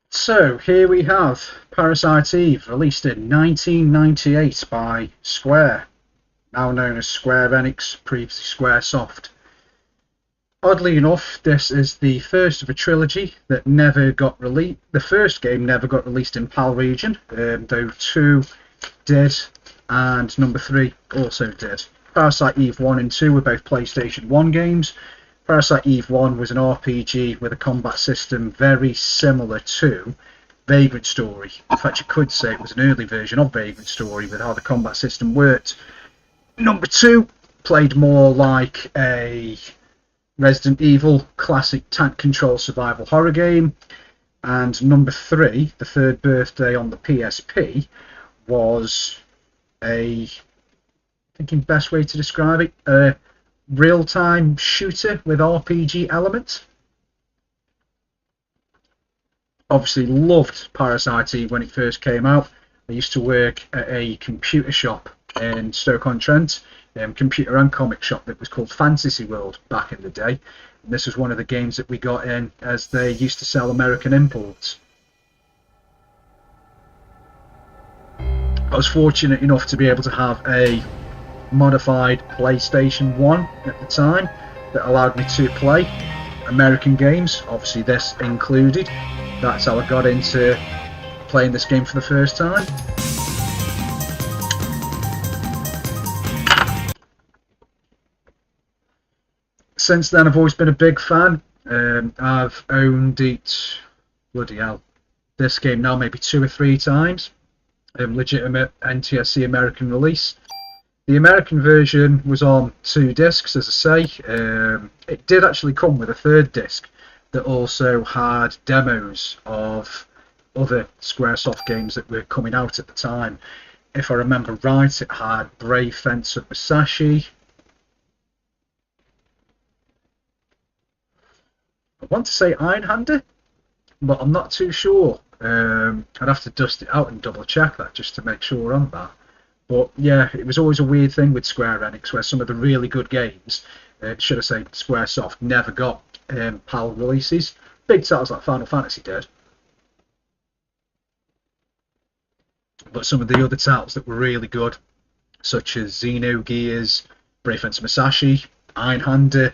So here we have Parasite Eve, released in 1998 by Square, now known as Square Enix, previously Squaresoft. Oddly enough, this is the first of a trilogy that never got released. The first game never got released in PAL region, though 2 did, and number 3 also did. Parasite Eve 1 and 2 were both PlayStation 1 games. Parasite Eve 1 was an RPG with a combat system very similar to Vagrant Story. In fact, you could say it was an early version of Vagrant Story with how the combat system worked. Number 2 played more like a Resident Evil classic tank control survival horror game. And number 3, the third birthday on the PSP, was I think the best way to describe it, a real-time shooter with RPG elements. Obviously loved Parasite Eve when it first came out. I used to work at a computer shop in Stoke-on-Trent, computer and comic shop that was called Fantasy World back in the day. And this was one of the games that we got in as they used to sell American imports. I was fortunate enough to be able to have a modified PlayStation 1 at the time that allowed me to play American games, obviously this included. That's how I got into playing this game for the first time. Since then I've always been a big fan. I've owned it, bloody hell, this game now maybe 2 or 3 times. Legitimate NTSC American release. The American version was on 2 discs, as I say. It did actually come with a 3rd disc that also had demos of other Squaresoft games that were coming out at the time. If I remember right, it had Brave Fence of Musashi. I want to say Ironhander, but I'm not too sure. I'd have to dust it out and double check that just to make sure on that. But yeah, it was always a weird thing with Square Enix where some of the really good games, should I say Squaresoft, never got PAL releases. Big titles like Final Fantasy did. But some of the other titles that were really good, such as Xenogears, Brave Fence Musashi, Ironhander,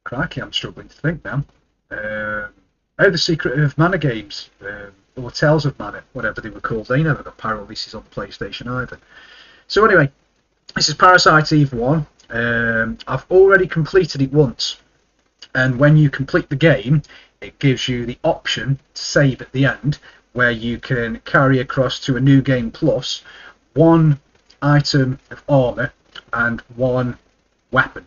crikey, I'm struggling to think now. The Secret of Mana games, or Tales of Mana, whatever they were called, they never got PAL releases on the PlayStation either. So anyway, this is Parasite Eve 1. I've already completed it once, and when you complete the game, it gives you the option to save at the end, where you can carry across to a new game plus 1 item of armour and 1 weapon.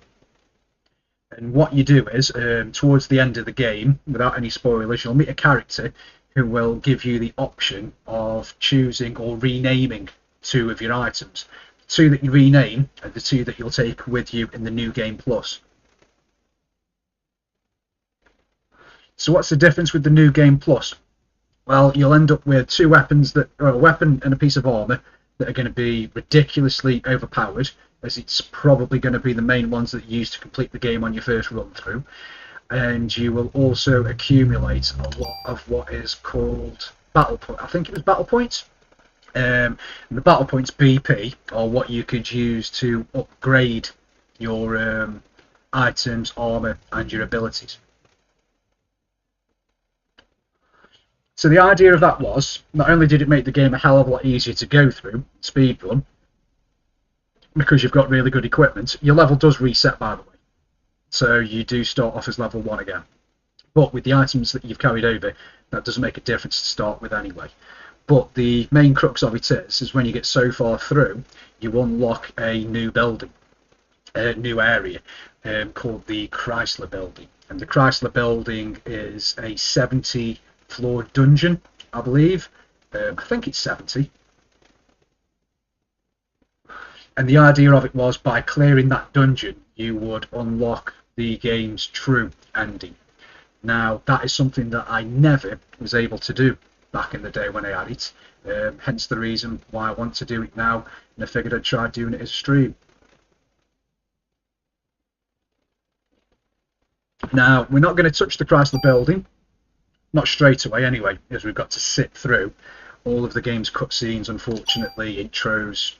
And what you do is, towards the end of the game, without any spoilers, you'll meet a character who will give you the option of choosing or renaming 2 of your items. The 2 that you rename are the 2 that you'll take with you in the new game plus. So what's the difference with the new game plus? Well, you'll end up with 2 weapons, or a weapon and a piece of armour, that are going to be ridiculously overpowered, as it's probably going to be the main ones that you use to complete the game on your first run through. And you will also accumulate a lot of what is called battle points. I think it was battle points. And the battle points BP are what you could use to upgrade your items, armour and your abilities. So the idea of that was, not only did it make the game a hell of a lot easier to go through, speedrun, because you've got really good equipment, your level does reset, by the way. So you do start off as level 1 again. But with the items that you've carried over, that doesn't make a difference to start with anyway. But the main crux of it is when you get so far through, you unlock a new building, a new area, called the Chrysler Building. And the Chrysler Building is a 70-floor dungeon, I believe. I think it's 70. And the idea of it was, by clearing that dungeon, you would unlock the game's true ending. Now, that is something that I never was able to do back in the day when I had it. Hence the reason why I want to do it now, and I figured I'd try doing it as a stream. Now, we're not going to touch the Chrysler Building, not straight away anyway, as we've got to sit through all of the game's cutscenes, unfortunately, intros,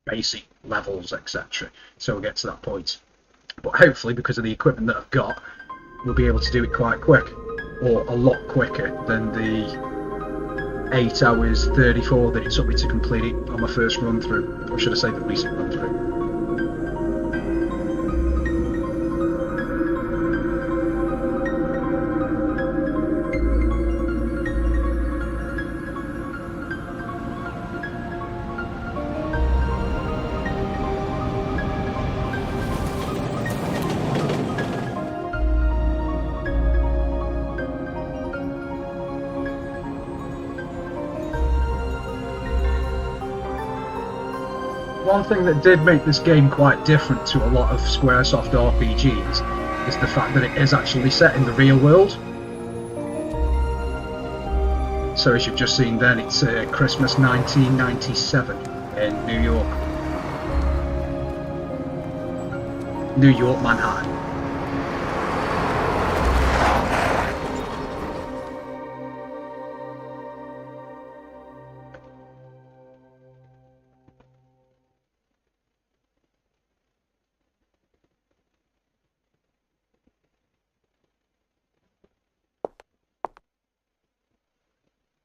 basic levels, etc. So we'll get to that point. But hopefully, because of the equipment that I've got, we'll be able to do it quite quick, or a lot quicker than the 8 hours 34 that it took me to complete it on my first run through, or should I say the recent run through. One thing that did make this game quite different to a lot of Squaresoft RPGs is the fact that it is actually set in the real world. So as you've just seen then, it's Christmas 1997 in New York. New York, Manhattan.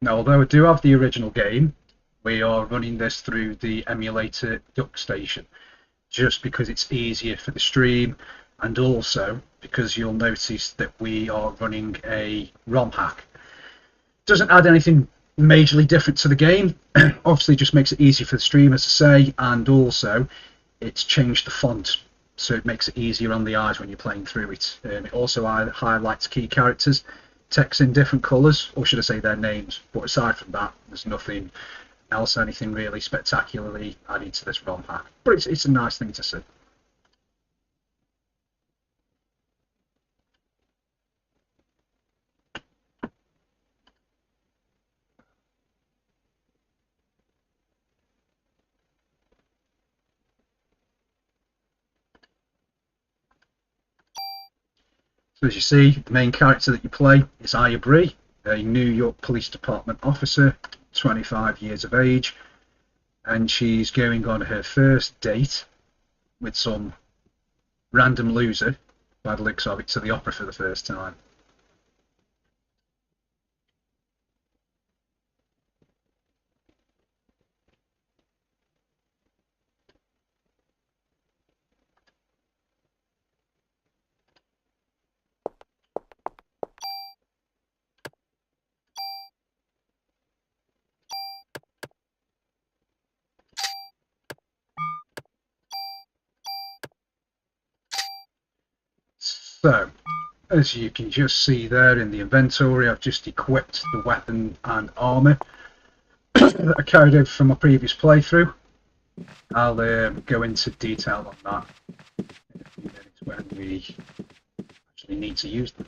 Now, although I do have the original game, we are running this through the emulator DuckStation, just because it's easier for the stream, and also because you'll notice that we are running a ROM hack. Doesn't add anything majorly different to the game, obviously just makes it easier for the stream, as I say, and also it's changed the font, so it makes it easier on the eyes when you're playing through it. It also highlights key characters, text in different colours, or should I say their names, but aside from that, there's nothing else, anything really spectacularly added to this ROM hack, but it's a nice thing to see. So as you see, the main character that you play is Aya Bree, a New York Police Department officer, 25 years of age, and she's going on her first date with some random loser, by the looks of it, to the opera for the first time. So, as you can just see there in the inventory, I've just equipped the weapon and armour that I carried over from my previous playthrough. I'll go into detail on that in a few minutes when we actually need to use them.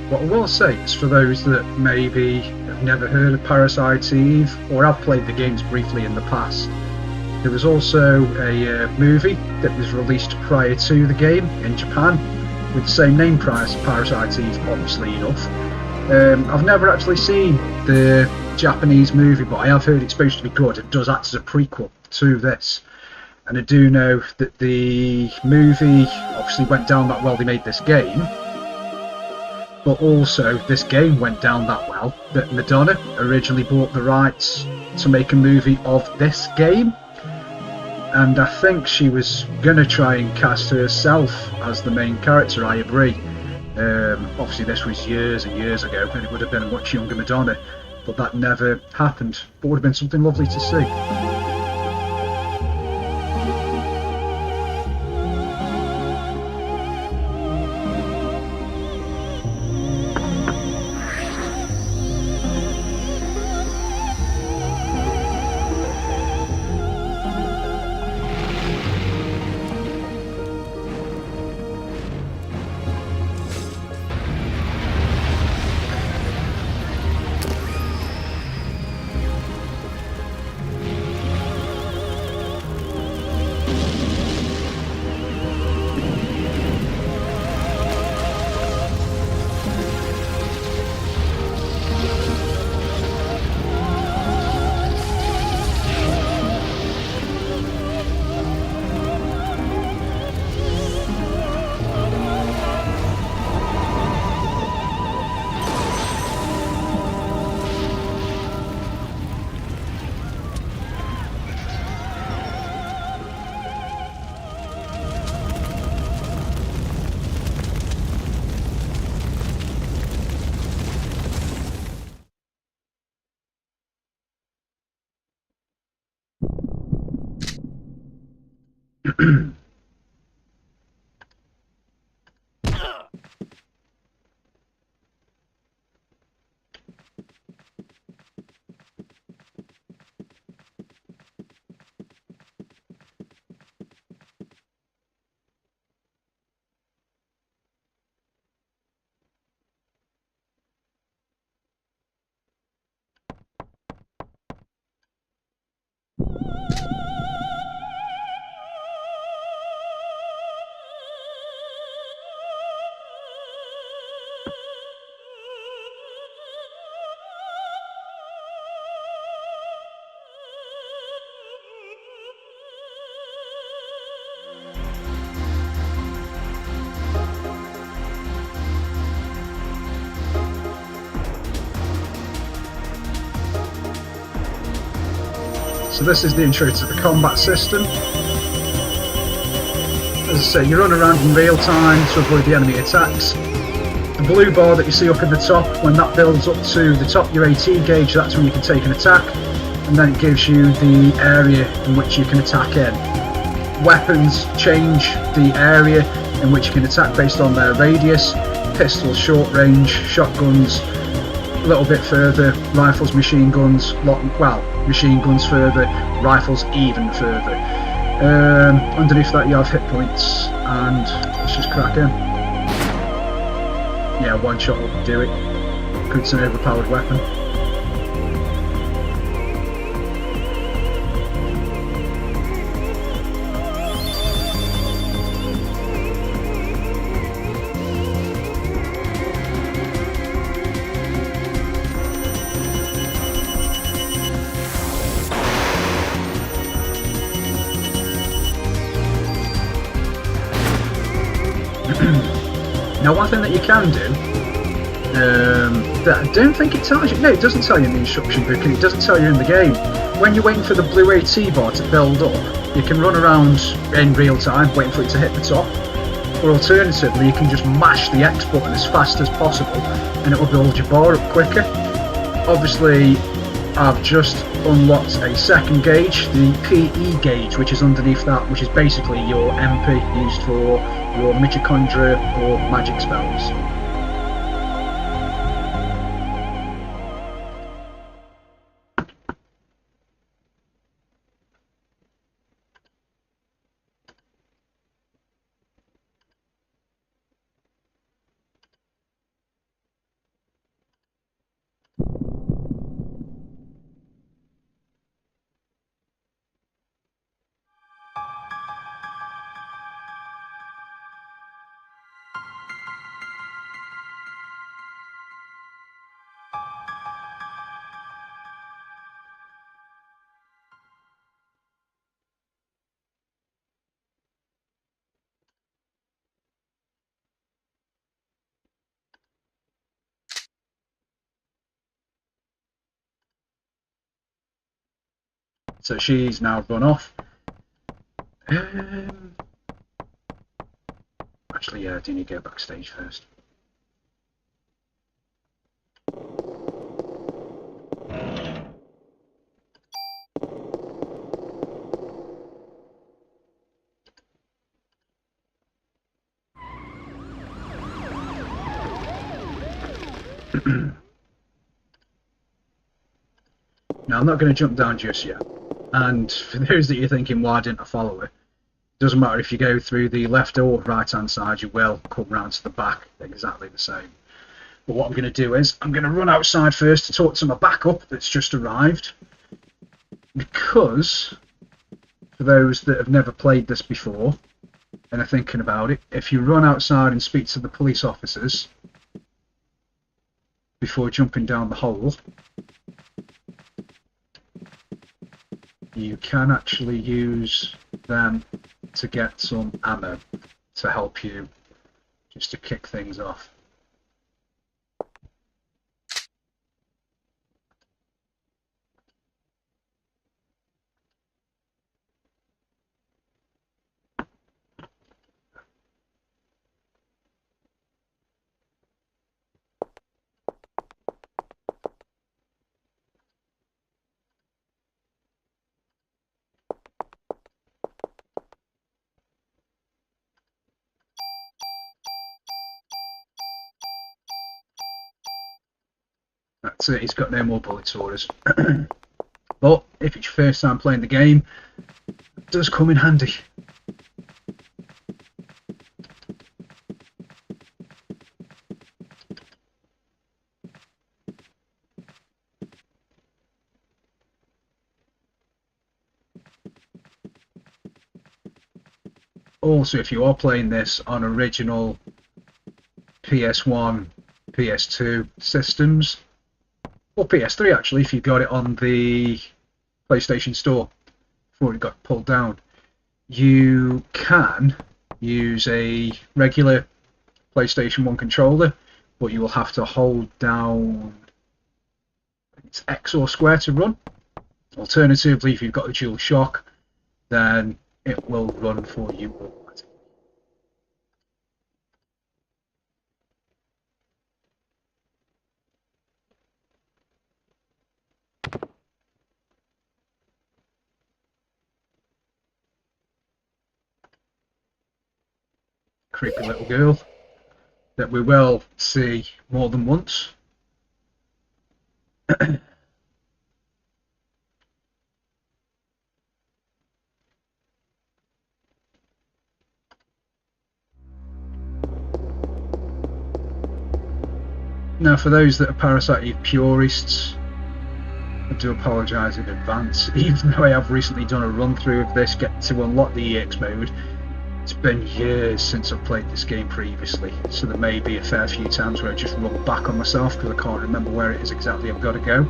What I will say is, for those that maybe have never heard of Parasite Eve, or have played the games briefly in the past, There was also a movie that was released prior to the game in Japan with the same name, Parasite Eve, obviously enough. I've never actually seen the Japanese movie, but I have heard it's supposed to be good. It does act as a prequel to this. And I do know that the movie obviously went down that well, they made this game. But also, this game went down that well that Madonna originally bought the rights to make a movie of this game. And I think she was going to try and cast herself as the main character, I agree. Obviously, this was years and years ago, and it would have been a much younger Madonna. But that never happened. But it would have been something lovely to see. So this is the intro to the combat system. As I say, you run around in real time to avoid the enemy attacks. The blue bar that you see up in the top, when that builds up to the top your AT gauge, that's when you can take an attack, and then it gives you the area in which you can attack in. Weapons change the area in which you can attack based on their radius. Pistols short range, shotguns a little bit further, rifles, machine guns, machine guns further, rifles even further. Underneath that you have hit points, and let's just crack in. Yeah, one shot will do it. It's an overpowered weapon. Now, one thing that you can do, that I don't think it tells you, no, it doesn't tell you in the instruction book, and it doesn't tell you in the game. When you're waiting for the blue AT bar to build up, you can run around in real time, waiting for it to hit the top, or alternatively, you can just mash the X button as fast as possible, and it will build your bar up quicker. Obviously, I've just unlocked a second gauge, the PE gauge, which is underneath that, which is basically your MP used for your mitochondria or magic spells. So she's now run off. Actually, yeah, I do need to go backstage first. Now, I'm not going to jump down just yet. And for those that you're thinking, why didn't I follow it? Doesn't matter if you go through the left or right hand side, you will come round to the back exactly the same. But what I'm going to do is I'm going to run outside first to talk to my backup that's just arrived, because for those that have never played this before and are thinking about it, if you run outside and speak to the police officers before jumping down the hole, you can actually use them to get some ammo to help you, just to kick things off. That's it, he's got no more bullets orders. But if it's your first time playing the game, it does come in handy. Also, if you are playing this on original PS1, PS2 systems, or PS3 actually, if you got it on the PlayStation Store before it got pulled down, you can use a regular PlayStation 1 controller, but you will have to hold down, it's X or square to run. Alternatively, if you've got the dual shock, then it will run for you automatically. Creepy little girl that we will see more than once. Now, for those that are Parasite Eve purists, I do apologise in advance. Even though I have recently done a run through of this, get to unlock the EX mode, it's been years since I've played this game previously, so there may be a fair few times where I just run back on myself because I can't remember where it is exactly I've got to go.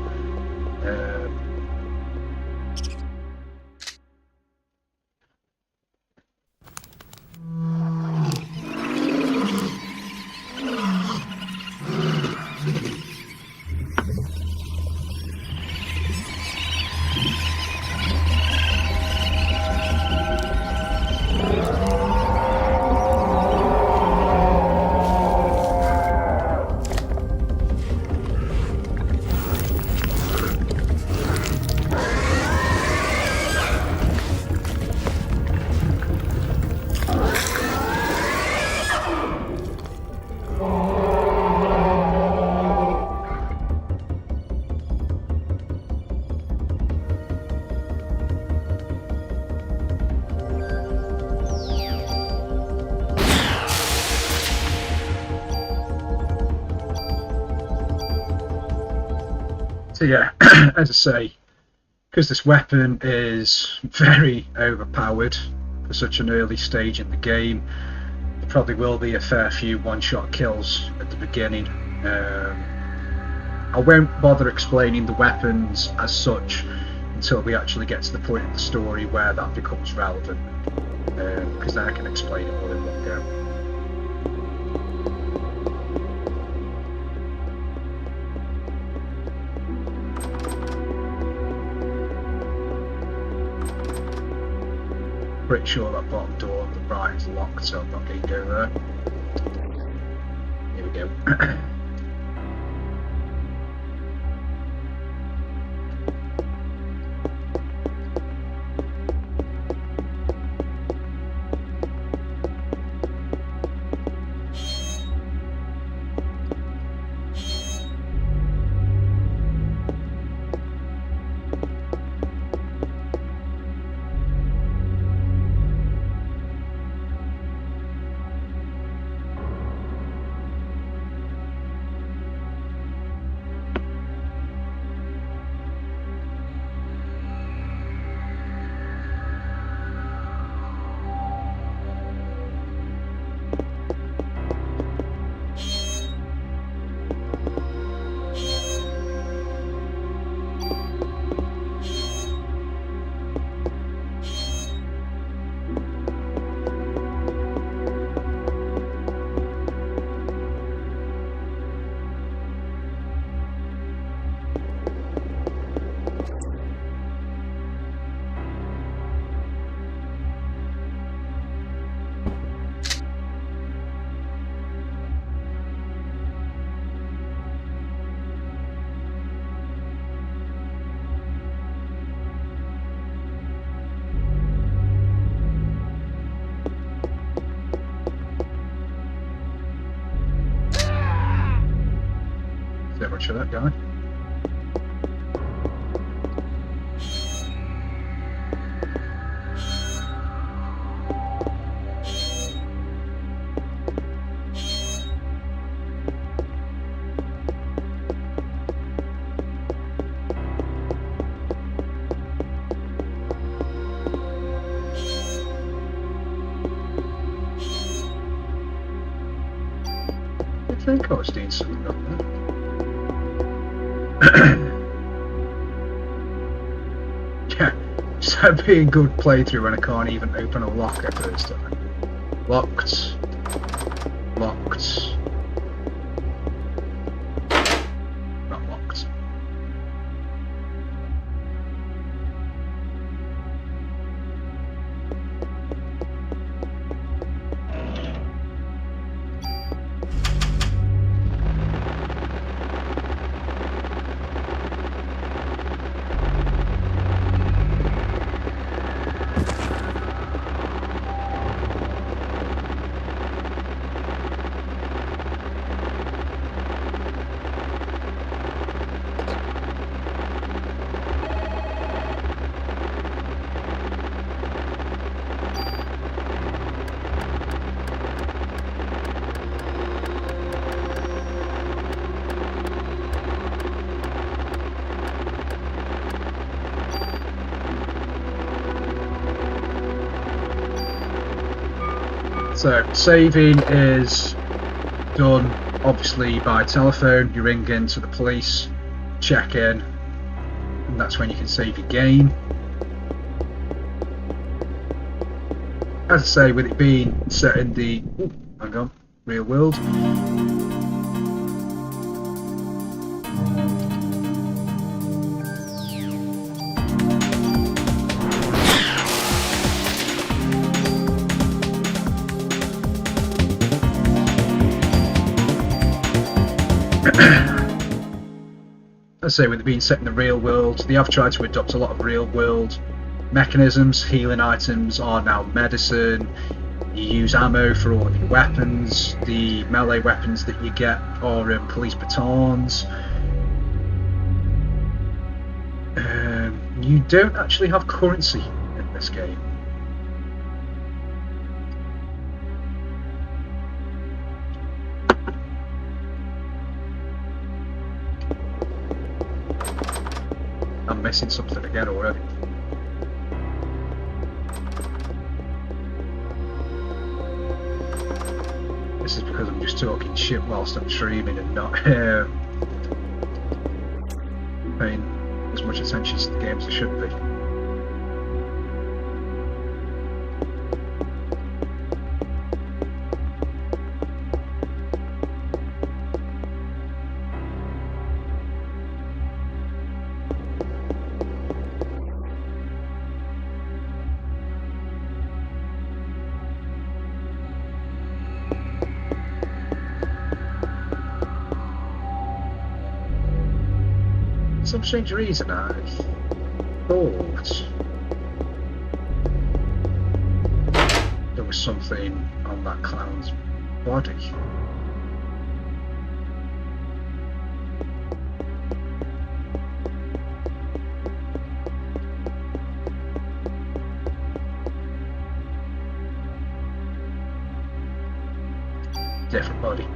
So yeah, as I say, because this weapon is very overpowered for such an early stage in the game, there probably will be a fair few one-shot kills at the beginning. I won't bother explaining the weapons as such until we actually get to the point in the story where that becomes relevant, because then I can explain it all in one go. make sure that bottom door on the right is locked so I'm not going to go there. Here we go. So much for that guy. I think I was doing something up there. Yeah, so that'd be a good playthrough when I can't even open a lock at first time. Locked. Locked. Not locked. So saving is done obviously by telephone. You ring into the police, check in, and that's when you can save your game. As I say, with it being set in the real world. As I say, with it being set in the real world, they have tried to adopt a lot of real world mechanisms. Healing items are now medicine. You use ammo for all of your weapons. The melee weapons that you get are police batons. You don't actually have currency in this game. I'm missing something again already. This is because I'm just talking shit whilst I'm streaming and not paying as much attention to the game as I should be. some strange reason I thought there was something on that clown's body. Different body.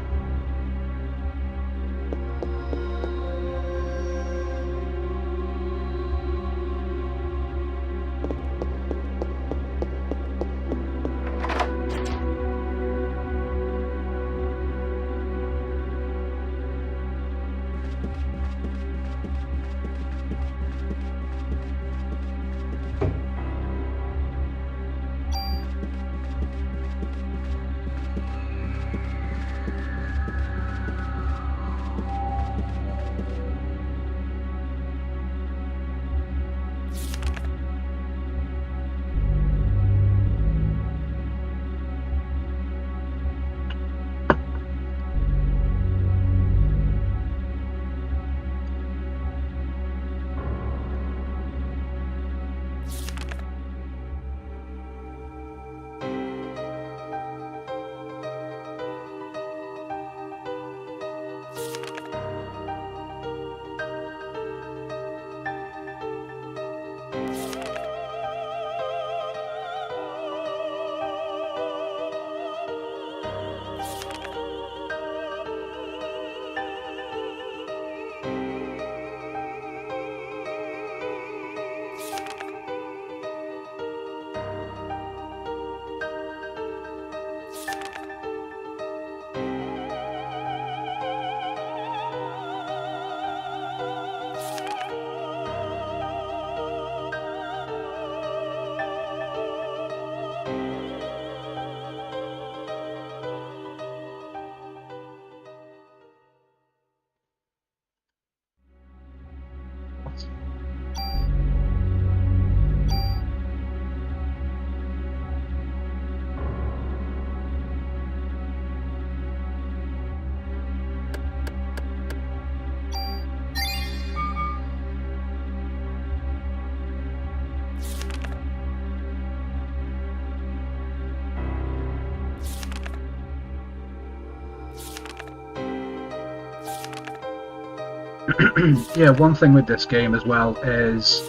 Yeah, one thing with this game as well is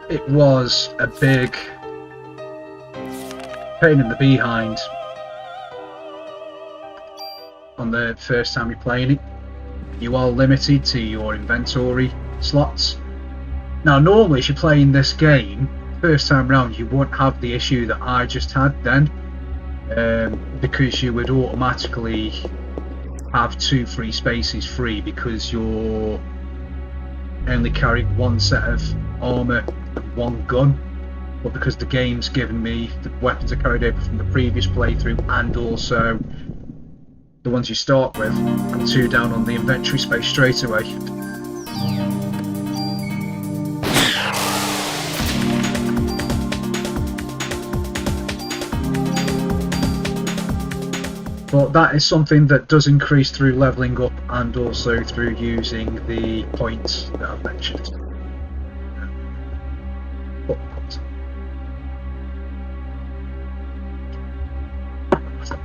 it was a big pain in the behind on the first time you're playing it. You are limited to your inventory slots. Now normally if you're playing this game first time round you won't have the issue that I just had then, because you would automatically have 2 free spaces free because you're only carrying 1 set of armour and 1 gun. But because the game's given me the weapons I carried over from the previous playthrough and also the ones you start with, I'm 2 down on the inventory space straight away. But that is something that does increase through levelling up and also through using the points that I've mentioned.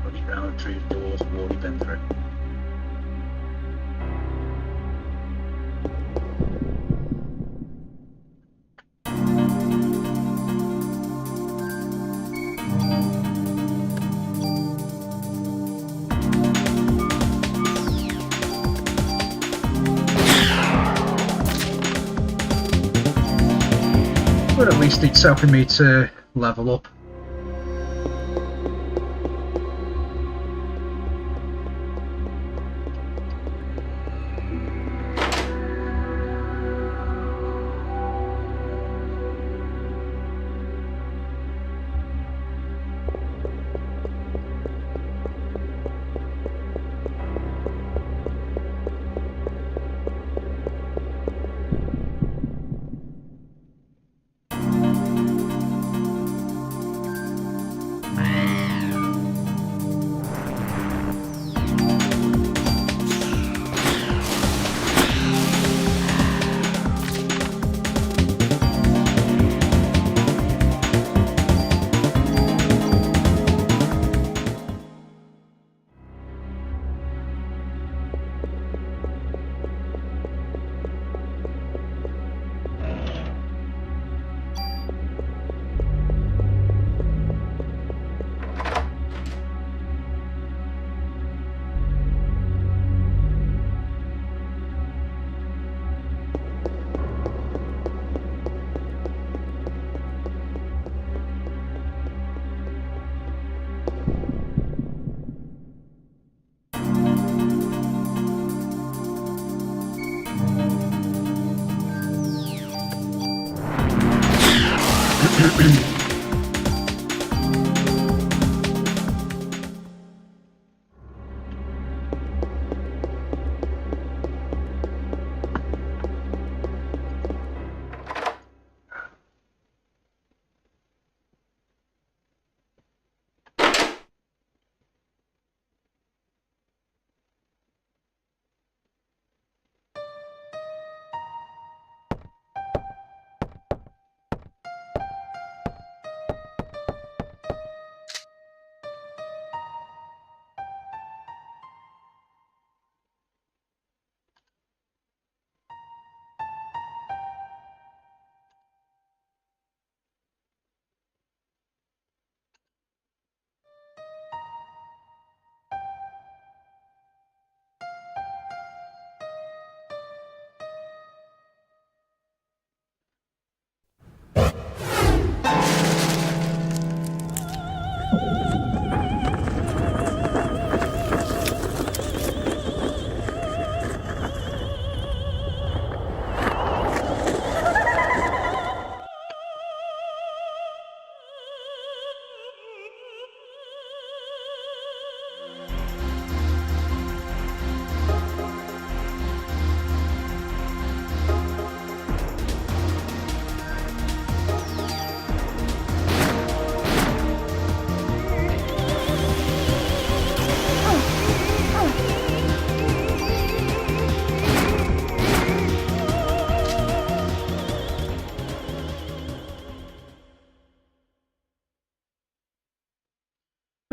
Running around through the doors I've already been through. But at least it's helping me to level up.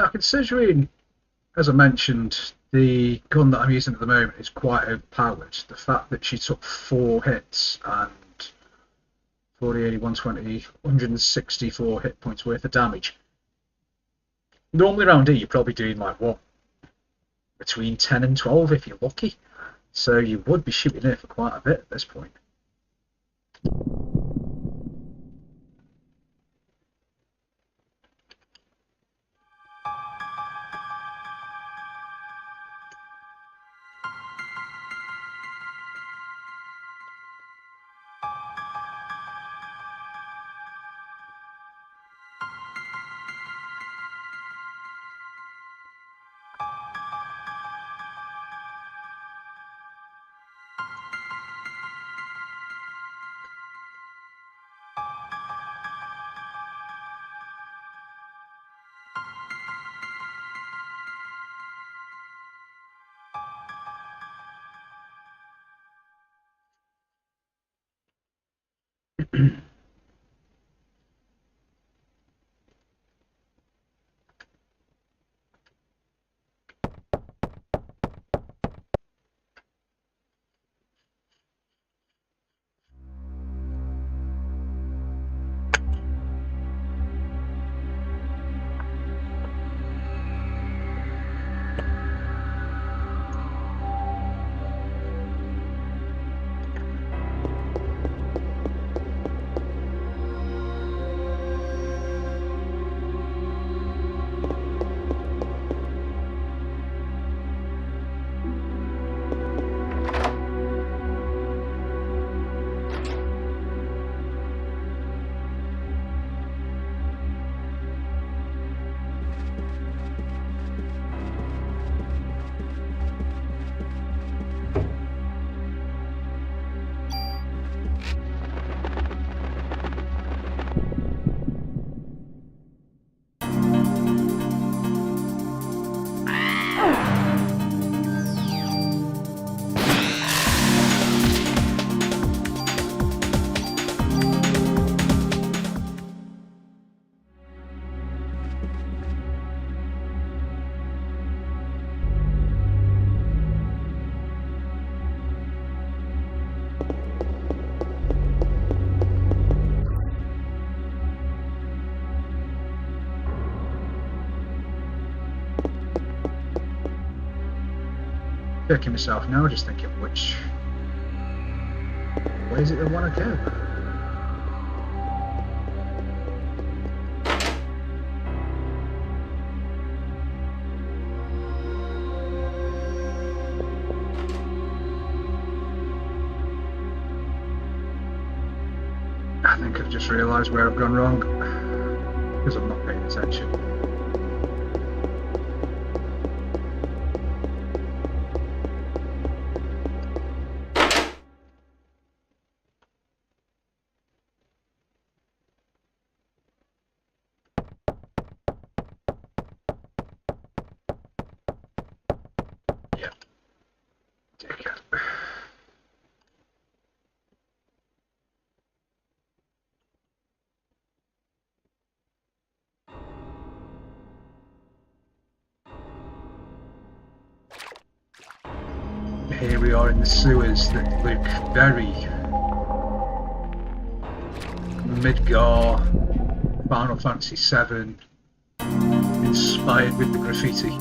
considering, as I mentioned, the gun that I'm using at the moment is quite overpowered. The fact that she took 4 hits and 40, 80, 120, 164 hit points worth of damage. Normally around here you're probably doing like what? Between 10 and 12 if you're lucky. So you would be shooting her for quite a bit at this point. Checking myself now, just thinking which way is it they want to go. I think I've just realised where I've gone wrong because I'm not paying attention. Here we are in the sewers that look very Midgar, Final Fantasy VII inspired with the graffiti.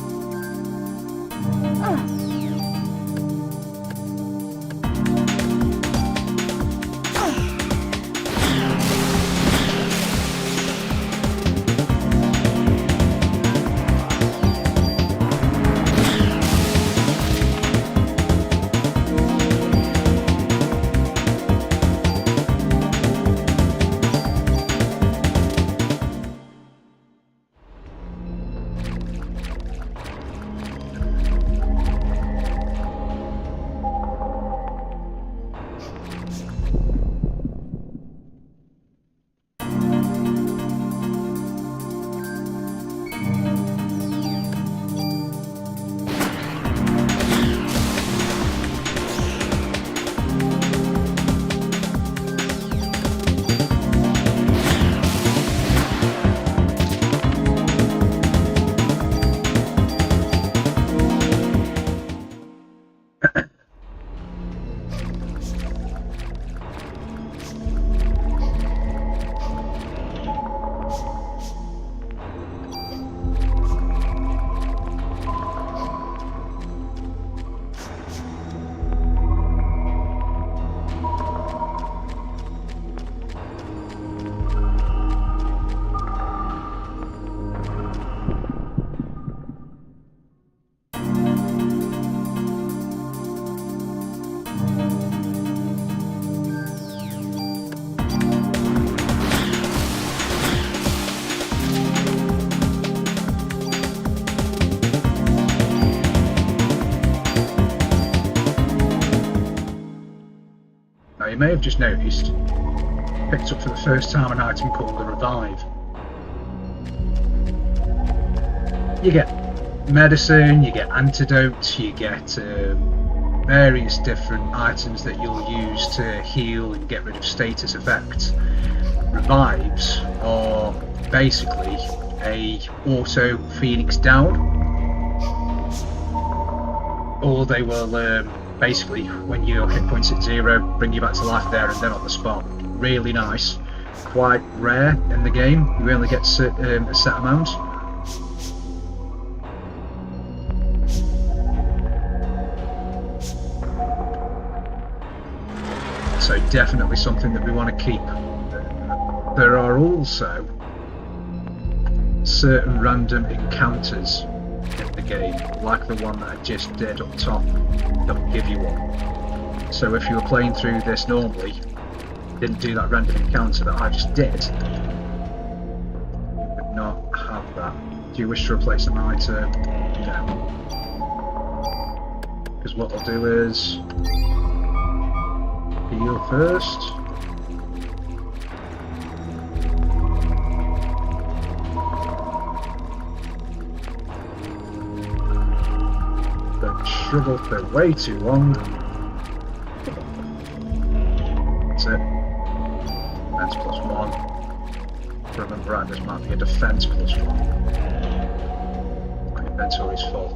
you may have just noticed, picked up for the first time an item called the Revive. You get medicine, you get antidotes, you get various different items that you'll use to heal and get rid of status effects. Revives are basically a auto Phoenix down, or they will basically, when your hit points at 0, bring you back to life there and then on the spot. Really nice. Quite rare in the game. You only get a set amount. So definitely something that we want to keep. There are also certain random encounters in the game, like the one that I just did up top, that will give you one. So if you were playing through this normally, didn't do that random encounter that I just did, you would not have that. Do you wish to replace an item? No. Because what I'll do is heal first. Don't struggle for way too long. That's it. Defense plus 1. If I remember right, this might be a defense plus 1. My inventory's full.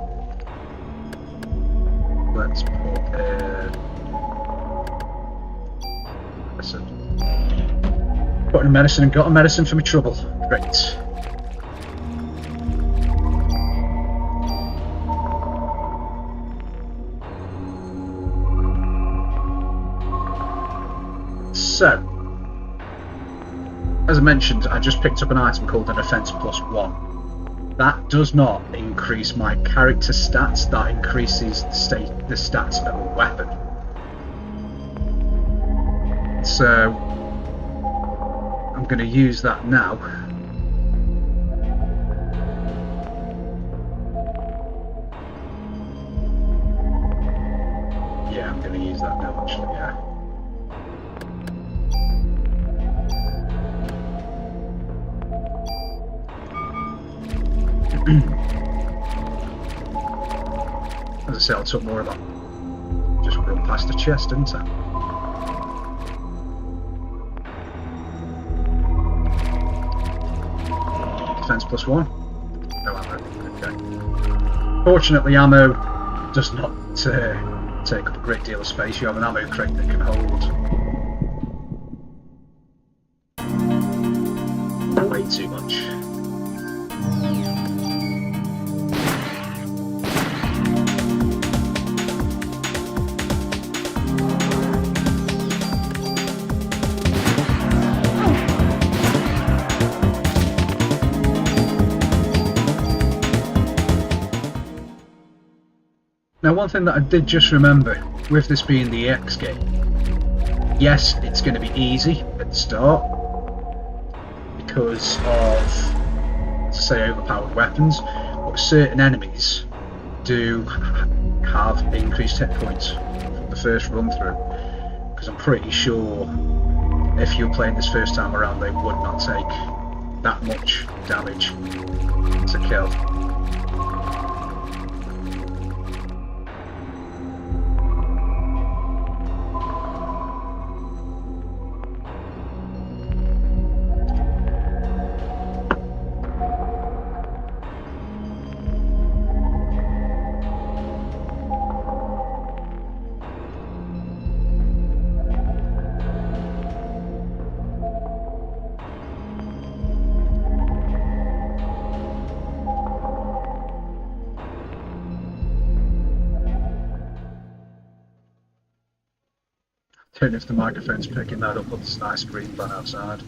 Let's put medicine. Put in medicine and got a medicine for my trouble. Great. So, as I mentioned, I just picked up an item called an Offense plus 1. That does not increase my character stats, that increases the stats of a weapon. So, I'm going to use that now. Yeah, I'm going to use that now actually, yeah. As I said, I took more of that. Just run past the chest, didn't I? Defense plus 1. No ammo. Okay. Fortunately, ammo does not take up a great deal of space. You have an ammo crate that can hold way too much. Now, one thing that I did just remember, with this being the EX game, yes, it's going to be easy at the start because of, say, overpowered weapons, but certain enemies do have increased hit points from the first run through, because I'm pretty sure if you were playing this first time around, they would not take that much damage to kill. I don't know if the microphone's picking that up, but there's a nice green van outside.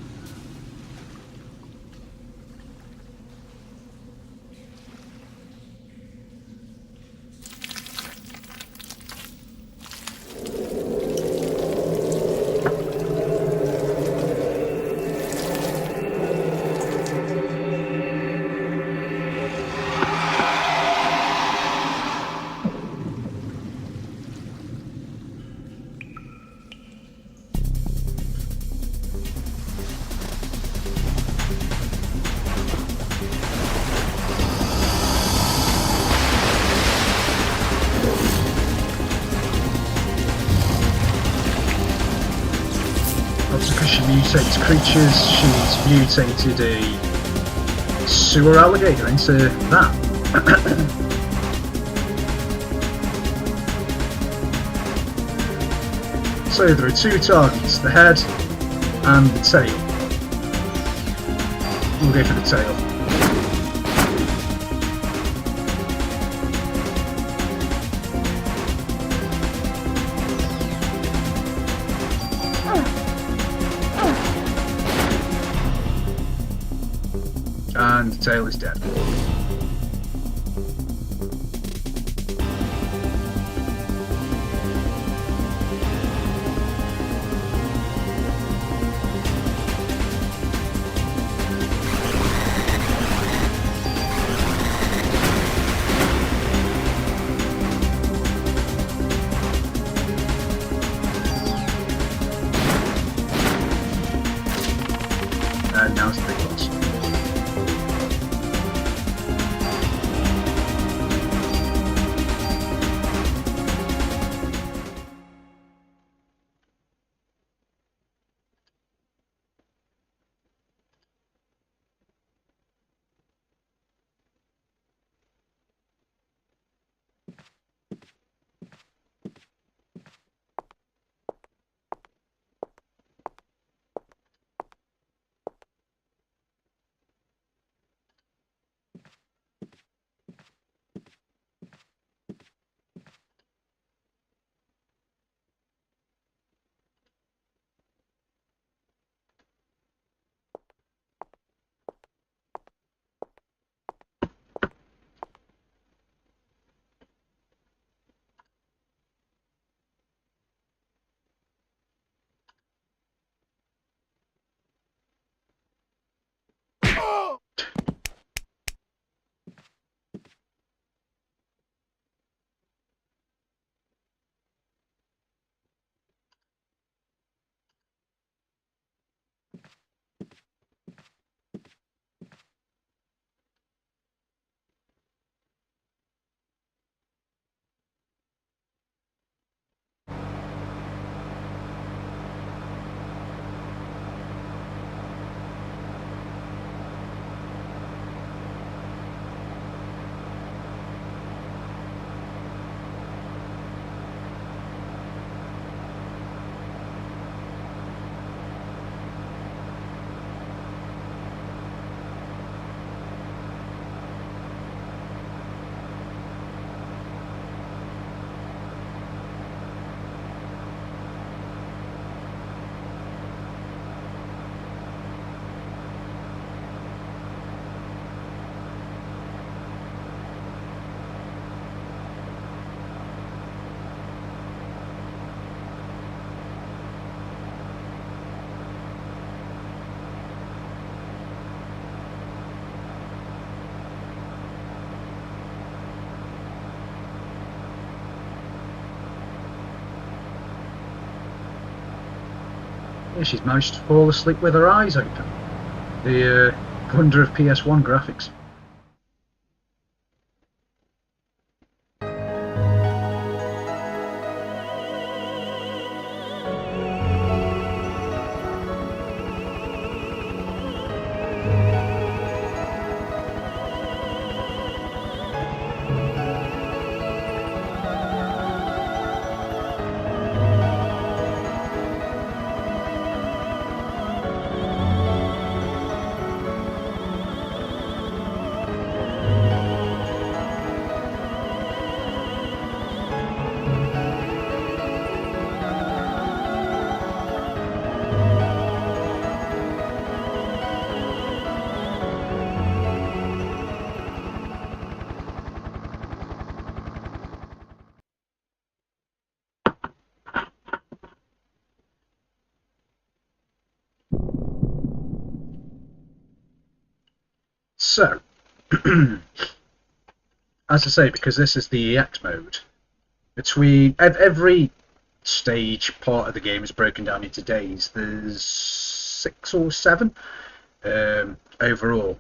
So because she mutates creatures, she's mutated a sewer alligator into that. So there are two targets, the head and the tail. We'll go for the tail. And the tail is dead. And now it's the big boss. Yeah, she's managed to fall asleep with her eyes open. The wonder of PS1 graphics. So, as I say, because this is the EX mode, between every stage part of the game is broken down into days. There's 6 or 7 overall.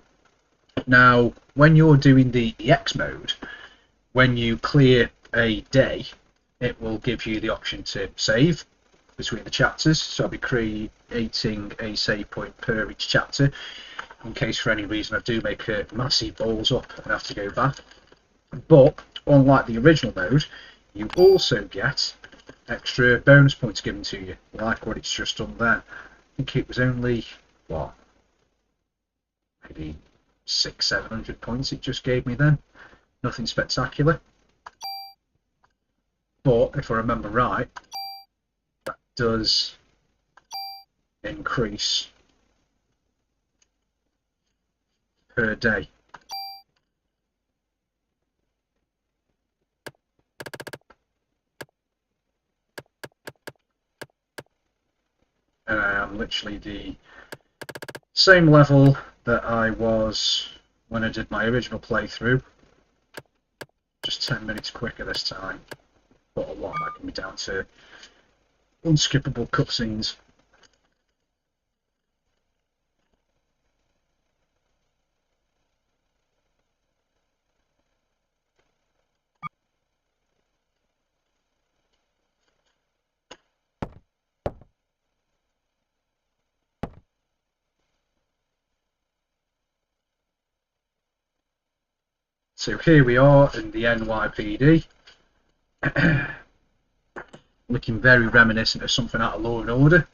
Now, when you're doing the EX mode, when you clear a day, it will give you the option to save, between the chapters, so I'll be creating a save point per each chapter in case for any reason I do make a massive balls up and have to go back. But unlike the original mode, you also get extra bonus points given to you, like what it's just done there. I think it was only, what, maybe 600-700 points it just gave me then. Nothing spectacular. But if I remember right, that does increase per day. And I am literally the same level that I was when I did my original playthrough. Just 10 minutes quicker this time. But a lot of that can be down to unskippable cutscenes. So here we are in the NYPD. Looking very reminiscent of something out of Law and Order.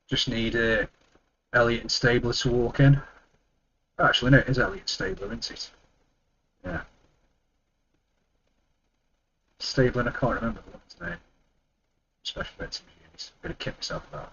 Just need Elliot and Stabler to walk in. Actually, no, it is Elliot Stabler, isn't it? Yeah. Stabler, and I can't remember the one's name. Special Victims Unit. I'm going to kick myself about that.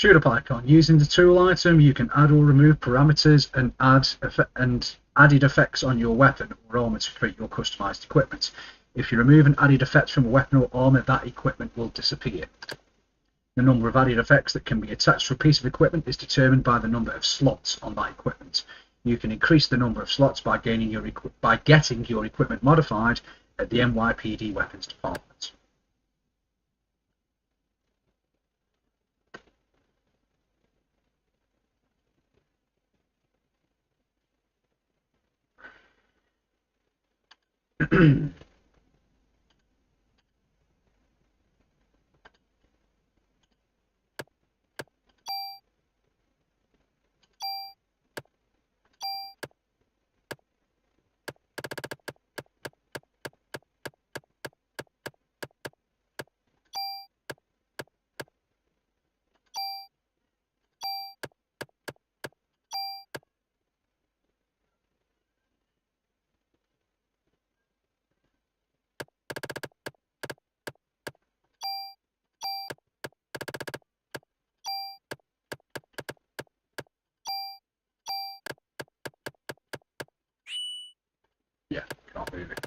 Tulip icon. Using the tool item, you can add or remove parameters and added effects on your weapon or armor to create your customized equipment. If you remove an added effect from a weapon or armor, that equipment will disappear. The number of added effects that can be attached to a piece of equipment is determined by the number of slots on that equipment. You can increase the number of slots by getting your equipment modified at the NYPD Weapons Department. Yeah, can't move it.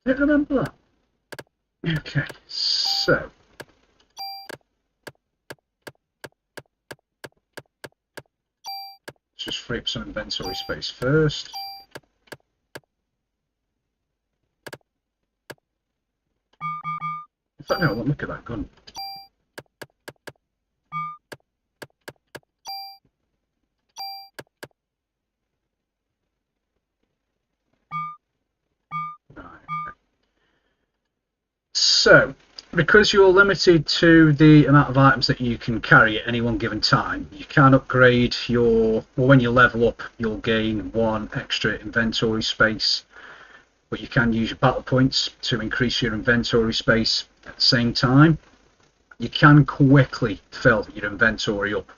I don't remember that. Okay, so let's just free up some inventory space first. In fact, no, look at that gun. So, because you're limited to the amount of items that you can carry at any one given time, you can upgrade your, well, when you level up, you'll gain 1 extra inventory space, but you can use your battle points to increase your inventory space at the same time. You can quickly fill your inventory up,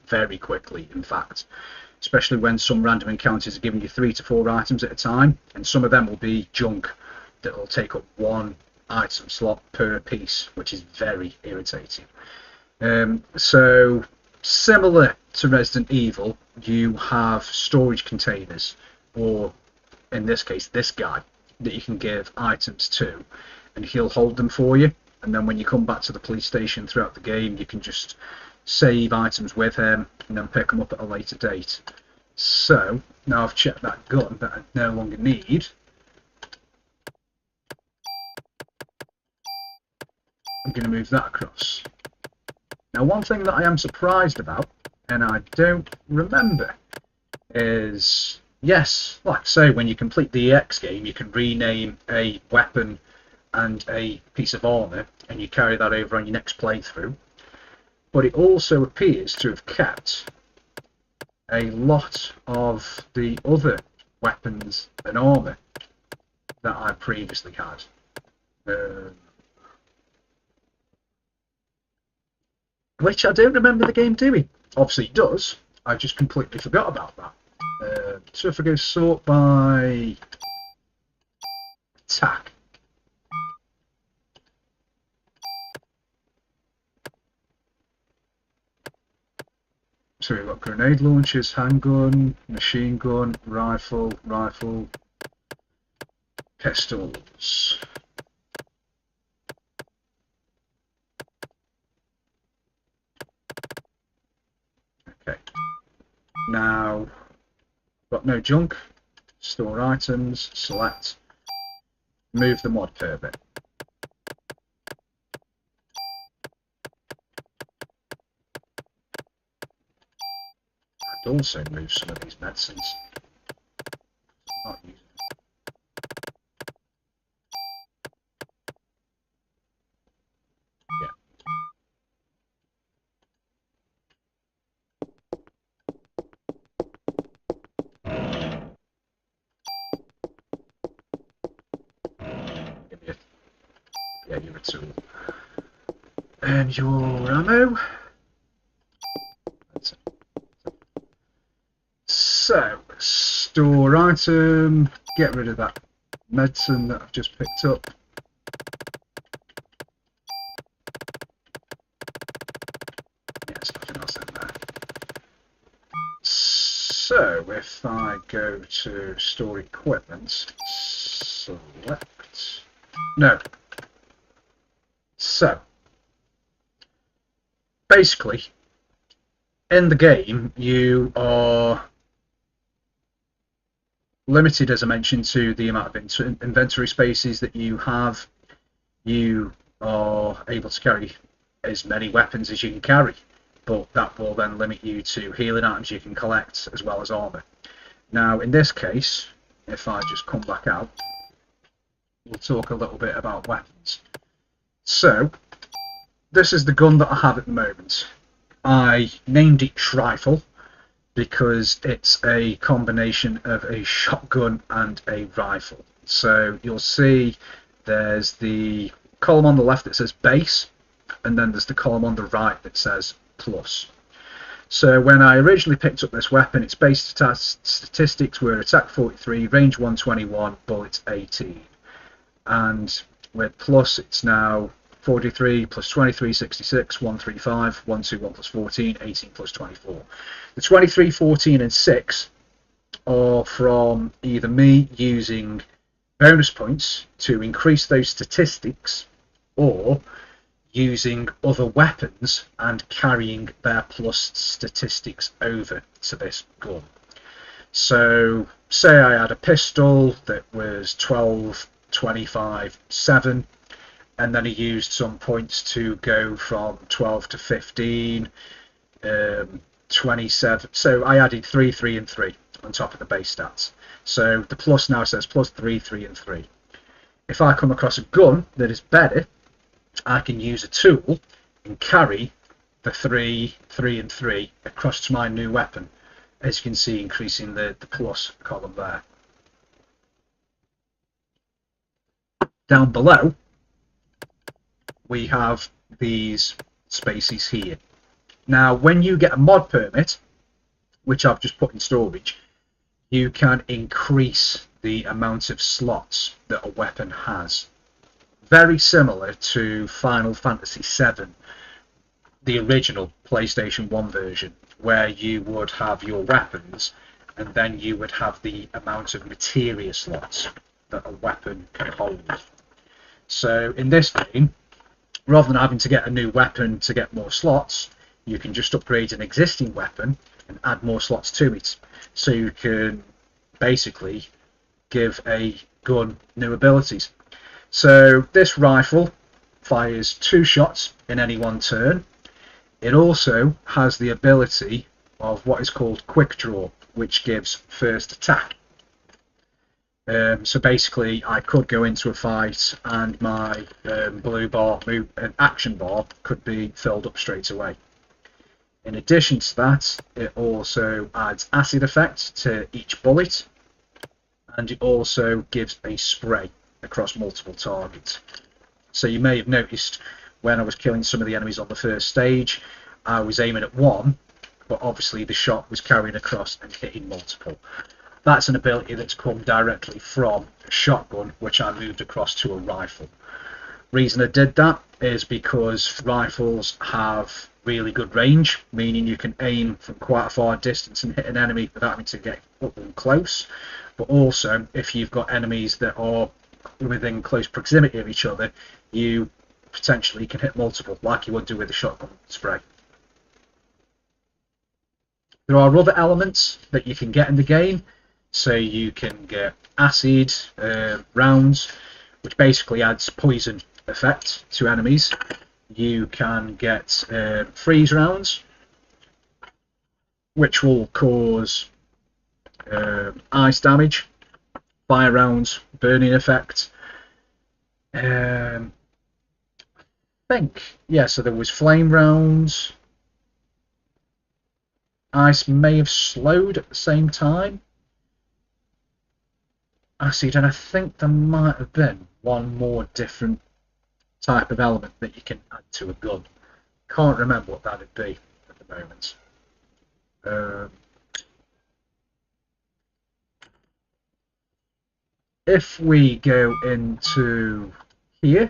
very quickly, in fact, especially when some random encounters are giving you 3 to 4 items at a time, and some of them will be junk that will take up 1 item slot per piece, which is very irritating. So similar to Resident Evil, you have storage containers, or in this case this guy, that you can give items to, and he'll hold them for you, and then when you come back to the police station throughout the game, you can just save items with him and then pick them up at a later date. So now I've checked that gun that I no longer need, I'm going to move that across. Now, one thing that I am surprised about, and I don't remember, is, yes, like I say, when you complete the EX game, you can rename a weapon and a piece of armour, and you carry that over on your next playthrough. But it also appears to have kept a lot of the other weapons and armour that I previously had. Which I don't remember the game doing. Obviously it does, I just completely forgot about that. So if I go sort by attack, so we've got grenade launchers, handgun, machine gun, rifle, pistols. Okay. Now, got no junk. Store items, select, move the mod per bit. I'd also move some of these medicines. I'm not using them. Yeah. Give me a, yeah, you're a tool. And your ammo. That's it. So, store item, get rid of that medicine that I've just picked up. Yeah, there's nothing else in there. So if I go to store equipment, select, no. So basically, in the game, you are limited, as I mentioned, to the amount of inventory spaces that you have. You are able to carry as many weapons as you can carry, but that will then limit you to healing items you can collect as well as armour. Now, in this case, if I just come back out, we'll talk a little bit about weapons. So, this is the gun that I have at the moment. I named it Rifle because it's a combination of a shotgun and a rifle. So you'll see there's the column on the left that says base, and then there's the column on the right that says plus. So when I originally picked up this weapon, its base statistics were attack 43, range 121, bullets 18. And with plus, it's now 43 plus 23, 66, 135, 121 plus 14, 18 plus 24. The 23, 14 and 6 are from either me using bonus points to increase those statistics, or using other weapons and carrying their plus statistics over to this gun. So say I had a pistol that was 12, 25, 7, and then I used some points to go from 12 to 15, 27. So I added 3, 3 and 3 on top of the base stats. So the plus now says plus 3, 3 and 3. If I come across a gun that is better, I can use a tool and carry the 3, 3 and 3 across to my new weapon. As you can see, increasing the plus column there. Down below, we have these spaces here. Now, when you get a mod permit, which I've just put in storage, you can increase the amount of slots that a weapon has. Very similar to Final Fantasy VII, the original PlayStation 1 version, where you would have your weapons and then you would have the amount of materia slots that a weapon can hold. So in this game, rather than having to get a new weapon to get more slots, you can just upgrade an existing weapon and add more slots to it. So you can basically give a gun new abilities. So this rifle fires 2 shots in any one turn. It also has the ability of what is called quick draw, which gives first attack. So basically, I could go into a fight and my blue bar, action bar, could be filled up straight away. In addition to that, it also adds acid effect to each bullet, and it also gives a spray across multiple targets. So you may have noticed when I was killing some of the enemies on the first stage, I was aiming at one, but obviously the shot was carrying across and hitting multiple. That's an ability that's come directly from a shotgun, which I moved across to a rifle. Reason I did that is because rifles have really good range, meaning you can aim from quite a far distance and hit an enemy without having to get up and close. But also, if you've got enemies that are within close proximity of each other, you potentially can hit multiple, like you would do with a shotgun spray. There are other elements that you can get in the game. So you can get acid rounds, which basically adds poison effect to enemies. You can get freeze rounds, which will cause ice damage. Fire rounds, burning effect. I think, yeah, so there was flame rounds. Ice may have slowed at the same time. Acid, and I think there might have been one more different type of element that you can add to a gun. Can't remember what that would be at the moment. If we go into here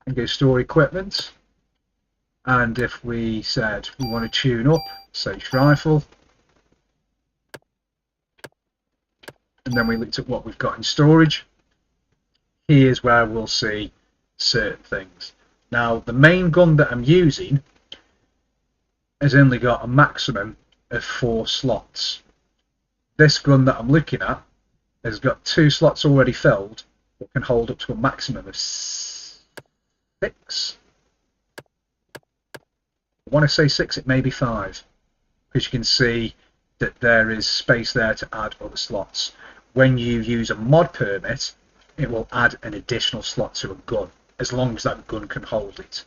and go store equipment, and if we said we want to tune up safe rifle, and then we looked at what we've got in storage, here's where we'll see certain things. Now, the main gun that I'm using has only got a maximum of 4 slots. This gun that I'm looking at has got 2 slots already filled, but can hold up to a maximum of 6. I want to say 6, it may be 5, because you can see that there is space there to add other slots. When you use a mod permit, it will add an additional slot to a gun, as long as that gun can hold it.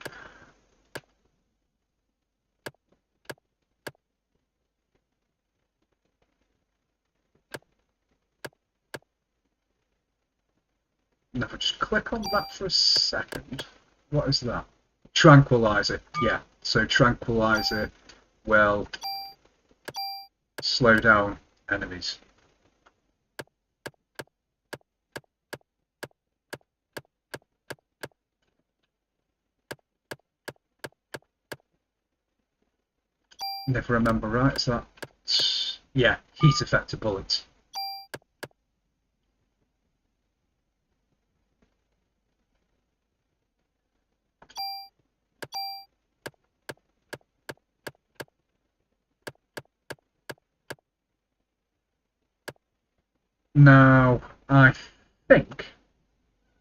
And if I just click on that for a second, what is that? Tranquilizer, yeah. So tranquilizer will slow down enemies. And if I remember right, it's that, yeah, heat effector bullets. Now, I think,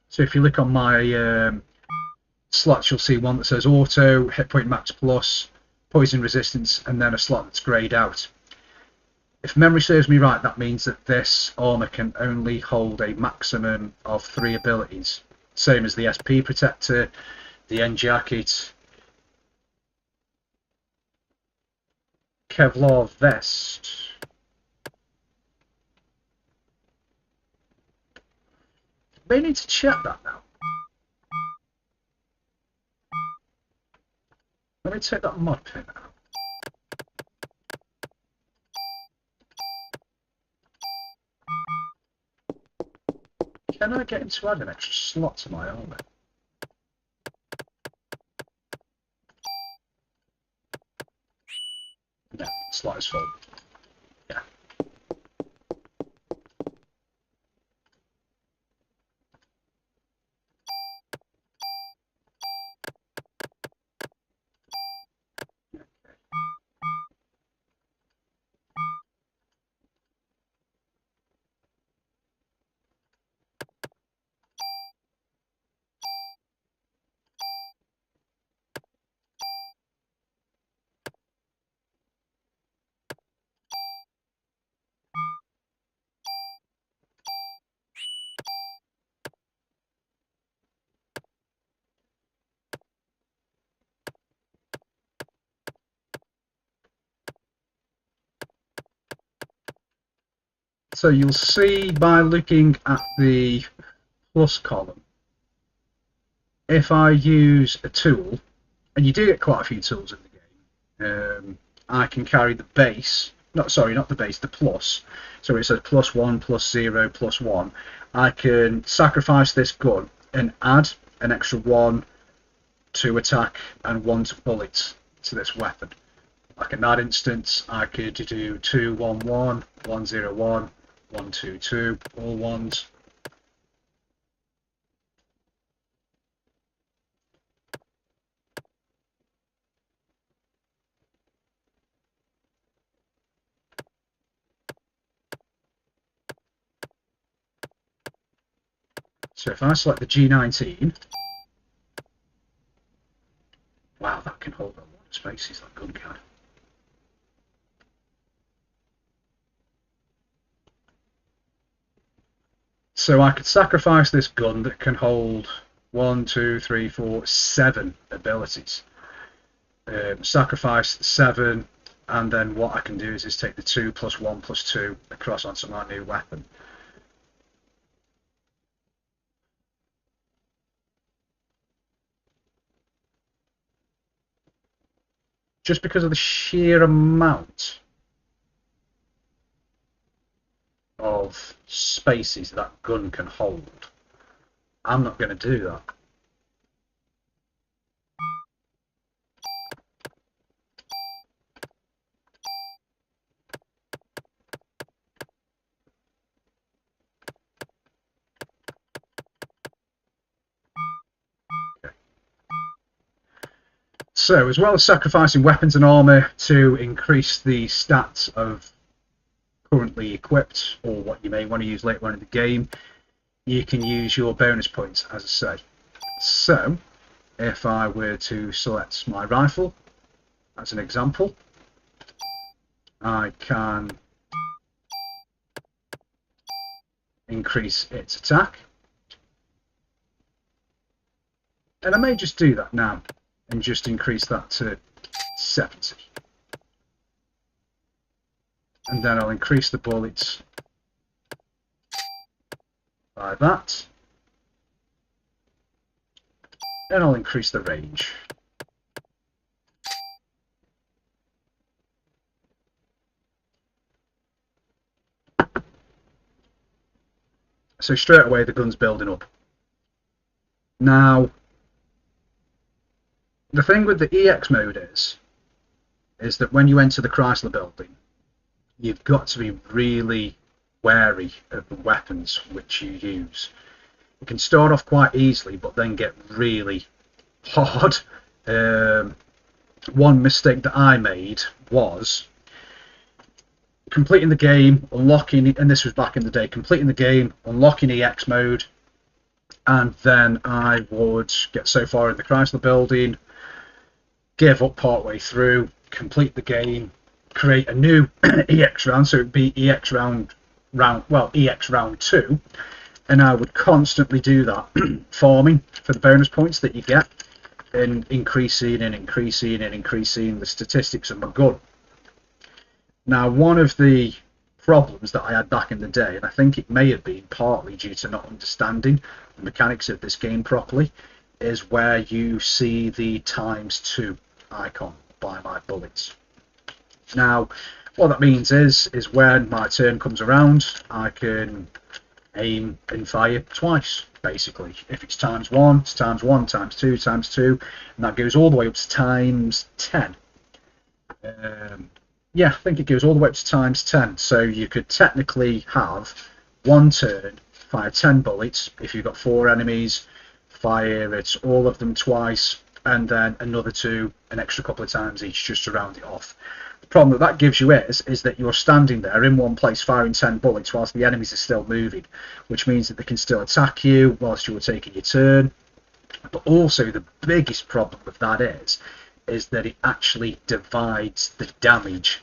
so if you look on my slots, you'll see one that says auto, hit point max plus, poison resistance, and then a slot that's greyed out. If memory serves me right, that means that this armour can only hold a maximum of 3 abilities. Same as the SP protector, the end jacket, Kevlar vest. May need to check that now. Let me take that mod pin out. Can I get him to add an extra slot to my armour? No, slot is full. Yeah. So you'll see by looking at the plus column, if I use a tool, and you do get quite a few tools in the game, I can carry the base, not the base, the plus. So it says +1, +0, +1. I can sacrifice this gun and add an extra 1 to attack and 1 to bullets to this weapon. Like in that instance, I could do 2, 1, 1, 1, 0, 1, 1, 2, 2, all ones. So if I select the G19, wow, that can hold a lot of spaces, that gun can. So I could sacrifice this gun that can hold 1, 2, 3, 4, 7 abilities. Sacrifice 7, and then what I can do is take the 2 + 1 + 2 across onto my new weapon. Just because of the sheer amount of spaces that gun can hold. I'm not going to do that. So, as well as sacrificing weapons and armour to increase the stats of currently equipped, or what you may want to use later on in the game, you can use your bonus points, as I say. So, if I were to select my rifle, as an example, I can increase its attack. And I may just do that now and just increase that to 70. And then I'll increase the bullets by that. And I'll increase the range. So straight away the gun's building up. Now, the thing with the EX mode is that when you enter the Chrysler Building, you've got to be really wary of the weapons which you use. It can start off quite easily, but then get really hard. One mistake that I made was completing the game, unlocking, and this was back in the day, completing the game, unlocking EX mode, and then I would get so far in the Chrysler Building, give up partway through, complete the game, create a new EX round, so it would be EX round 2, and I would constantly do that, farming for the bonus points that you get, and increasing the statistics of my gun. Now, one of the problems that I had back in the day, and I think it may have been partly due to not understanding the mechanics of this game properly, is where you see the ×2 icon by my bullets. Now, what that means is when my turn comes around, I can aim and fire twice, basically. If it's ×1, it's ×1, ×2, ×2, and that goes all the way up to ×10. Yeah, I think it goes all the way up to ×10. So you could technically have one turn, fire 10 bullets. If you've got 4 enemies, fire it all of them twice, and then another 2 an extra couple of times each, just to round it off. The problem that gives you is that you're standing there in one place firing 10 bullets whilst the enemies are still moving, which means that they can still attack you whilst you're taking your turn. But also the biggest problem with that is that it actually divides the damage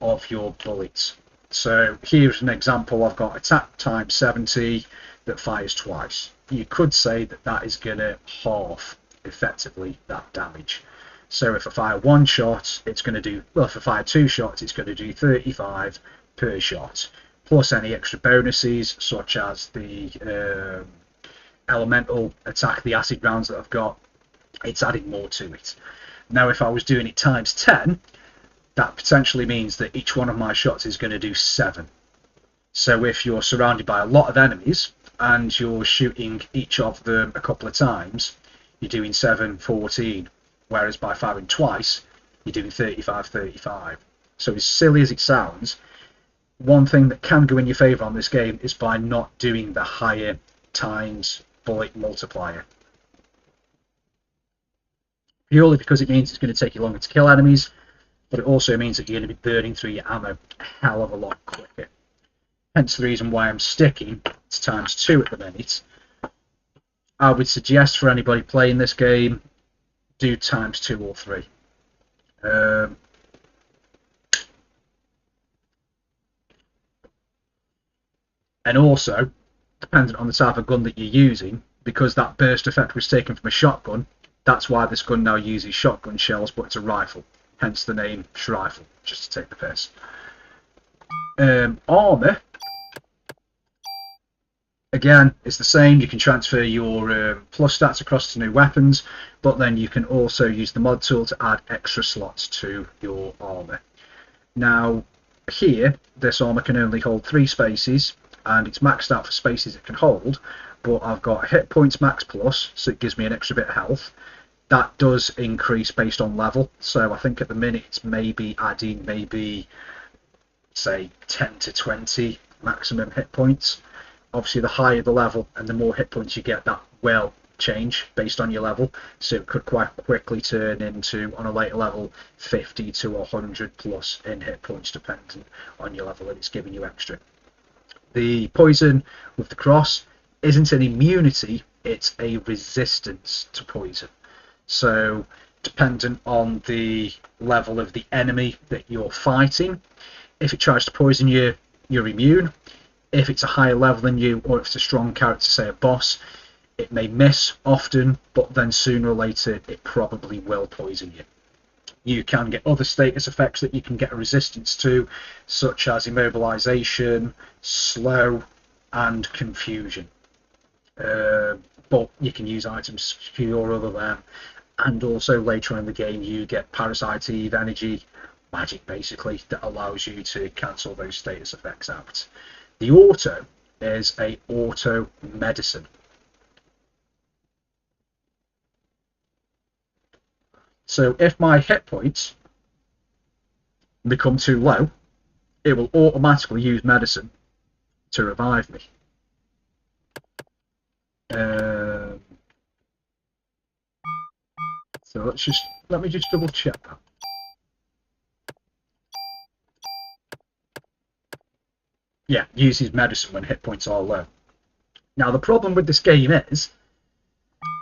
of your bullets. So here's an example. I've got attack ×70 that fires twice. You could say that that is going to halve effectively that damage. So if I fire 1 shot, it's going to do, well, if I fire 2 shots, it's going to do 35 per shot, plus any extra bonuses such as the elemental attack, the acid rounds that I've got. It's adding more to it. Now, if I was doing it ×10, that potentially means that each one of my shots is going to do 7. So if you're surrounded by a lot of enemies and you're shooting each of them a couple of times, you're doing 7, 14. Whereas by firing twice, you're doing 35, 35. So as silly as it sounds, one thing that can go in your favour on this game is by not doing the higher times bullet multiplier. Purely because it means it's going to take you longer to kill enemies, but it also means that you're going to be burning through your ammo a hell of a lot quicker. Hence the reason why I'm sticking to ×2 at the minute. I would suggest for anybody playing this game, do ×2 or 3. And also, depending on the type of gun that you're using, because that burst effect was taken from a shotgun, that's why this gun now uses shotgun shells, but it's a rifle. Hence the name Shrifle, just to take the piss. Armour, again, it's the same. You can transfer your plus stats across to new weapons, but then you can also use the mod tool to add extra slots to your armour. Now, here, this armour can only hold 3 spaces, and it's maxed out for spaces it can hold, but I've got hit points max plus, so it gives me an extra bit of health. That does increase based on level, so I think at the minute it's maybe adding say 10 to 20 maximum hit points. Obviously the higher the level and the more hit points you get, that will change based on your level, so it could quite quickly turn into, on a later level, 50 to 100 plus in hit points depending on your level, and it's giving you extra. The poison with the cross isn't an immunity, it's a resistance to poison. So dependent on the level of the enemy that you're fighting, if it tries to poison you, you're immune. If it's a higher level than you, or if it's a strong character, say a boss, it may miss often, but then sooner or later it probably will poison you. You can get other status effects that you can get a resistance to, such as immobilization, slow, and confusion. But you can use items to cure other than, and also later in the game you get Parasite Eve energy, magic basically, that allows you to cancel those status effects out. The auto is a auto medicine. So if my hit points become too low, it will automatically use medicine to revive me. So let me just double check that. Yeah, uses medicine when hit points are low. Now the problem with this game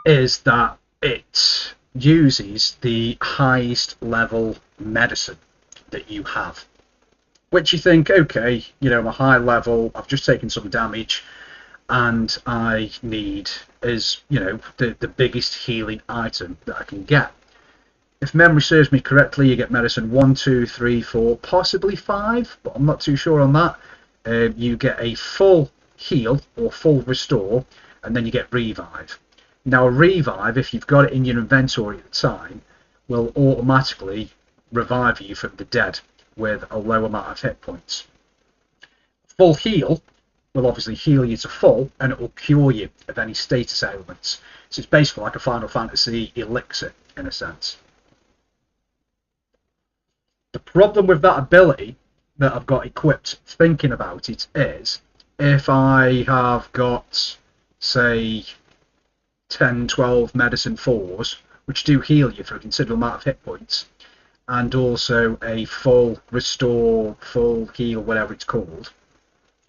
is that it uses the highest level medicine that you have, which you think, okay, you know, I'm a high level, I've just taken some damage, and I need is, you know, the biggest healing item that I can get. If memory serves me correctly, you get medicine 1, 2, 3, 4, possibly 5, but I'm not too sure on that. You get a full heal or full restore, and then you get revive. Now a revive, if you've got it in your inventory at the time, will automatically revive you from the dead with a low amount of hit points. Full heal will obviously heal you to full, and it will cure you of any status ailments. So it's basically like a Final Fantasy elixir in a sense. The problem with that ability that I've got equipped, thinking about it, is if I have got, say, 10, 12 medicine 4s, which do heal you for a considerable amount of hit points, and also a full restore, full heal, whatever it's called,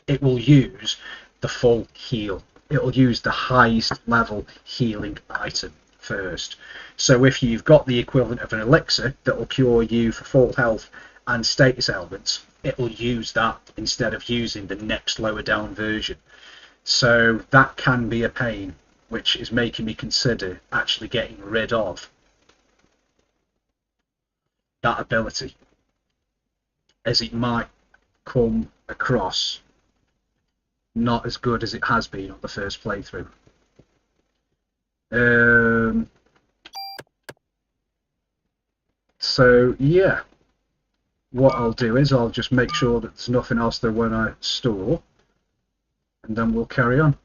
it will use the full heal. It will use the highest level healing item first. So if you've got the equivalent of an elixir that will cure you for full health and status ailments, it will use that instead of using the next lower down version. So that can be a pain, which is making me consider actually getting rid of that ability, as it might come across not as good as it has been on the first playthrough. So yeah, what I'll do is I'll just make sure that there's nothing else there when I store, and then we'll carry on.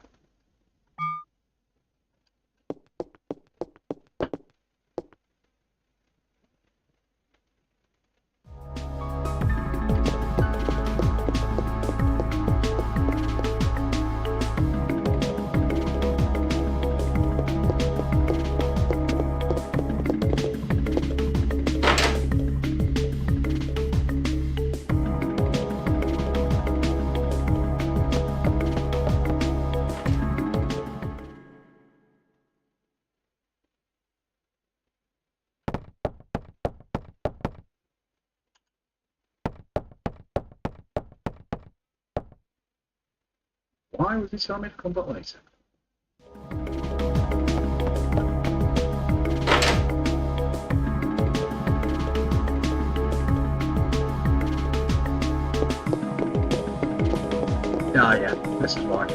Why would he tell me to come back later? Ah, yeah, this is why.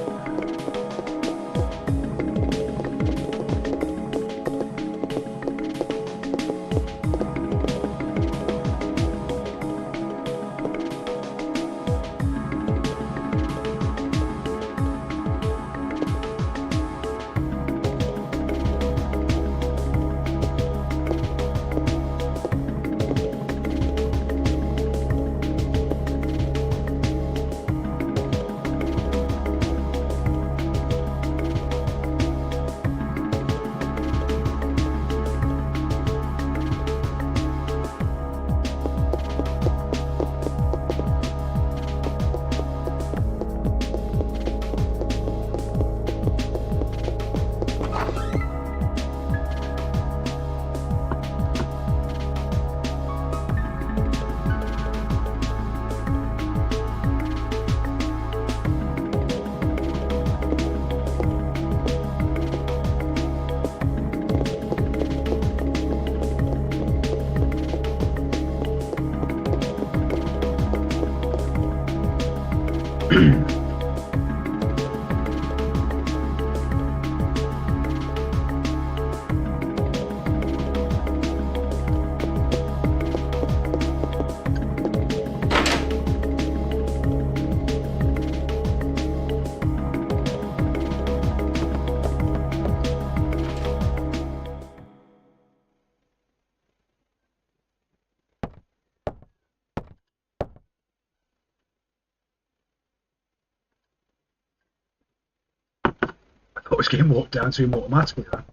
I was getting walked down to him automatically then.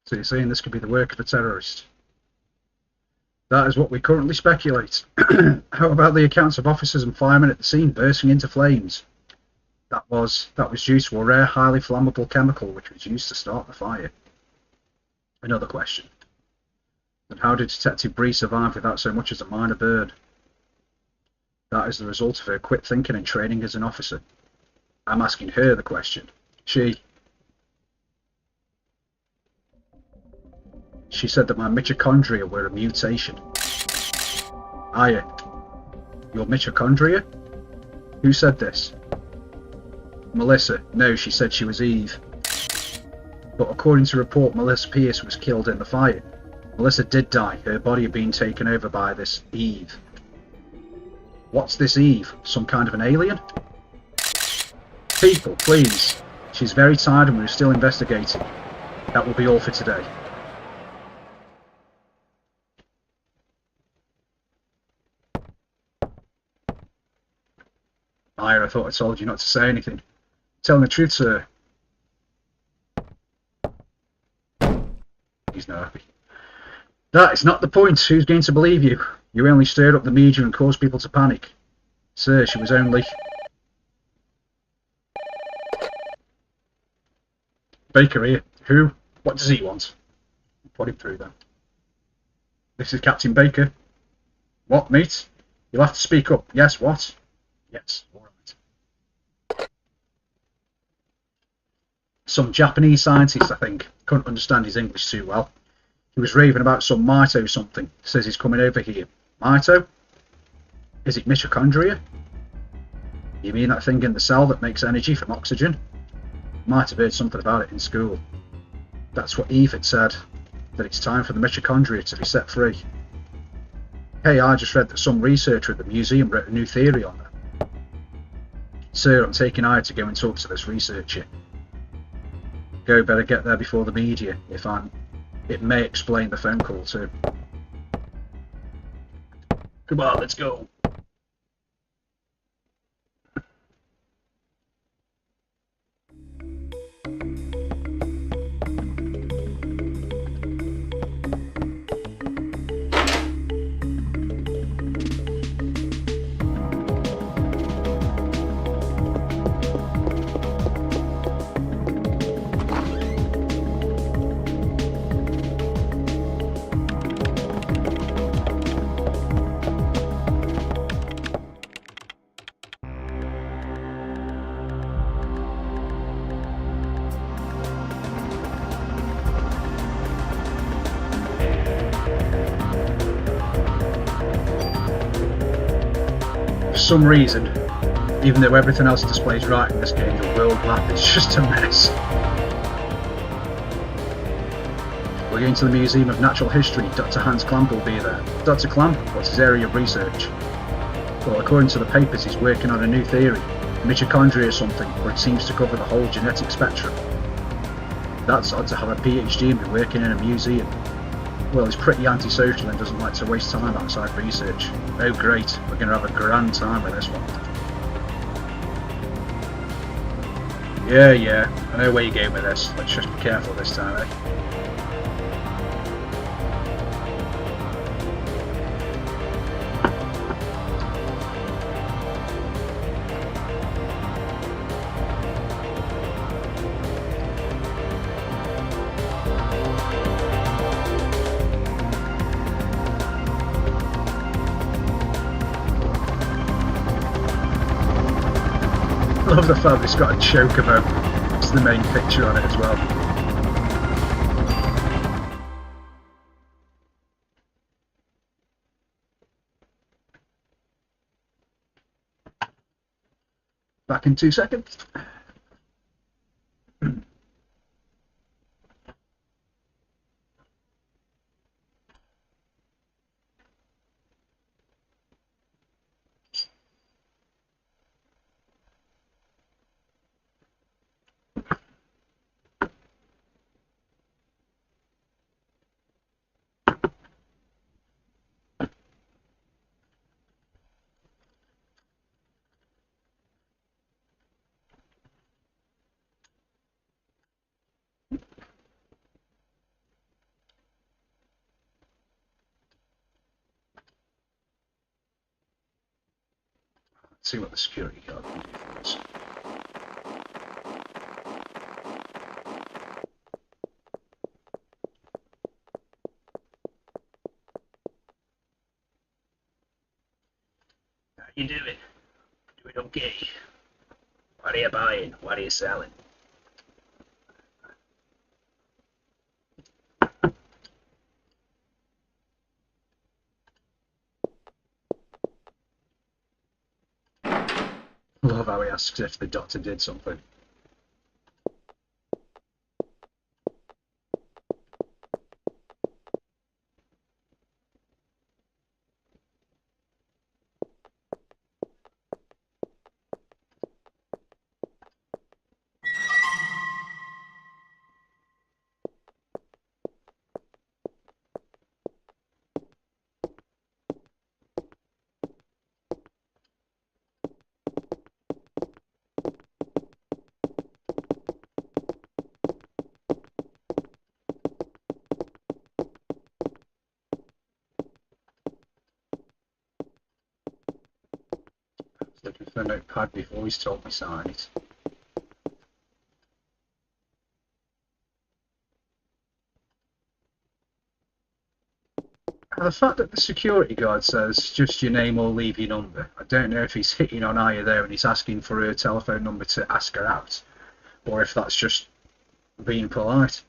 So you're saying this could be the work of a terrorist? That is what we currently speculate. How about the accounts of officers and firemen at the scene bursting into flames? That was due to a rare, highly flammable chemical which was used to start the fire. Another question. And how did Detective Bree survive without so much as a minor burn? That is the result of her quick thinking and training as an officer. I'm asking her the question. She said that my mitochondria were a mutation. Aya, your mitochondria? Who said this? Melissa. No, she said she was Eve. But according to report, Melissa Pierce was killed in the fire. Melissa did die, her body had been taken over by this Eve. What's this Eve? Some kind of an alien? People, please. She's very tired and we're still investigating. That will be all for today. I thought I told you not to say anything. Telling the truth, sir. He's not happy. That is not the point. Who's going to believe you? You only stirred up the media and caused people to panic. Sir, she was only... Baker here. Who? What does he want? Put him through then. This is Captain Baker. What, mate? You'll have to speak up. Yes, what? Yes, alright. Some Japanese scientist, I think. Couldn't understand his English too well. He was raving about some mito something. Says he's coming over here. Mito? Is it mitochondria? You mean that thing in the cell that makes energy from oxygen? Might have heard something about it in school. That's what Eve had said, that it's time for the mitochondria to be set free. Hey, I just read that some researcher at the museum wrote a new theory on that. Sir, I'm taking Aya to go and talk to this researcher. Go, better get there before the media. It may explain the phone call too. Come on, let's go. For some reason, even though everything else displays right in this game, the world map is just a mess. We're going to the Museum of Natural History. Dr. Hans Clamp will be there. Dr. Clamp, what's his area of research? Well, according to the papers, he's working on a new theory, mitochondria or something, where it seems to cover the whole genetic spectrum. That's odd to have a PhD and be working in a museum. Well, he's pretty antisocial and doesn't like to waste time outside research. Oh great, we're going to have a grand time with this one. Yeah, I know where you're going with this. Let's just be careful this time, eh? I love the fact it's got a chocobo. It's the main picture on it as well. Back in 2 seconds. Let's see what the security guard can do for us. How you doing? Doing okay? What are you buying? What are you selling? I love how he asks if the doctor did something. I was looking for the notepad before he's told me sign it. The fact that the security guard says just your name or leave your number, I don't know if he's hitting on Aya there and he's asking for her telephone number to ask her out, or if that's just being polite.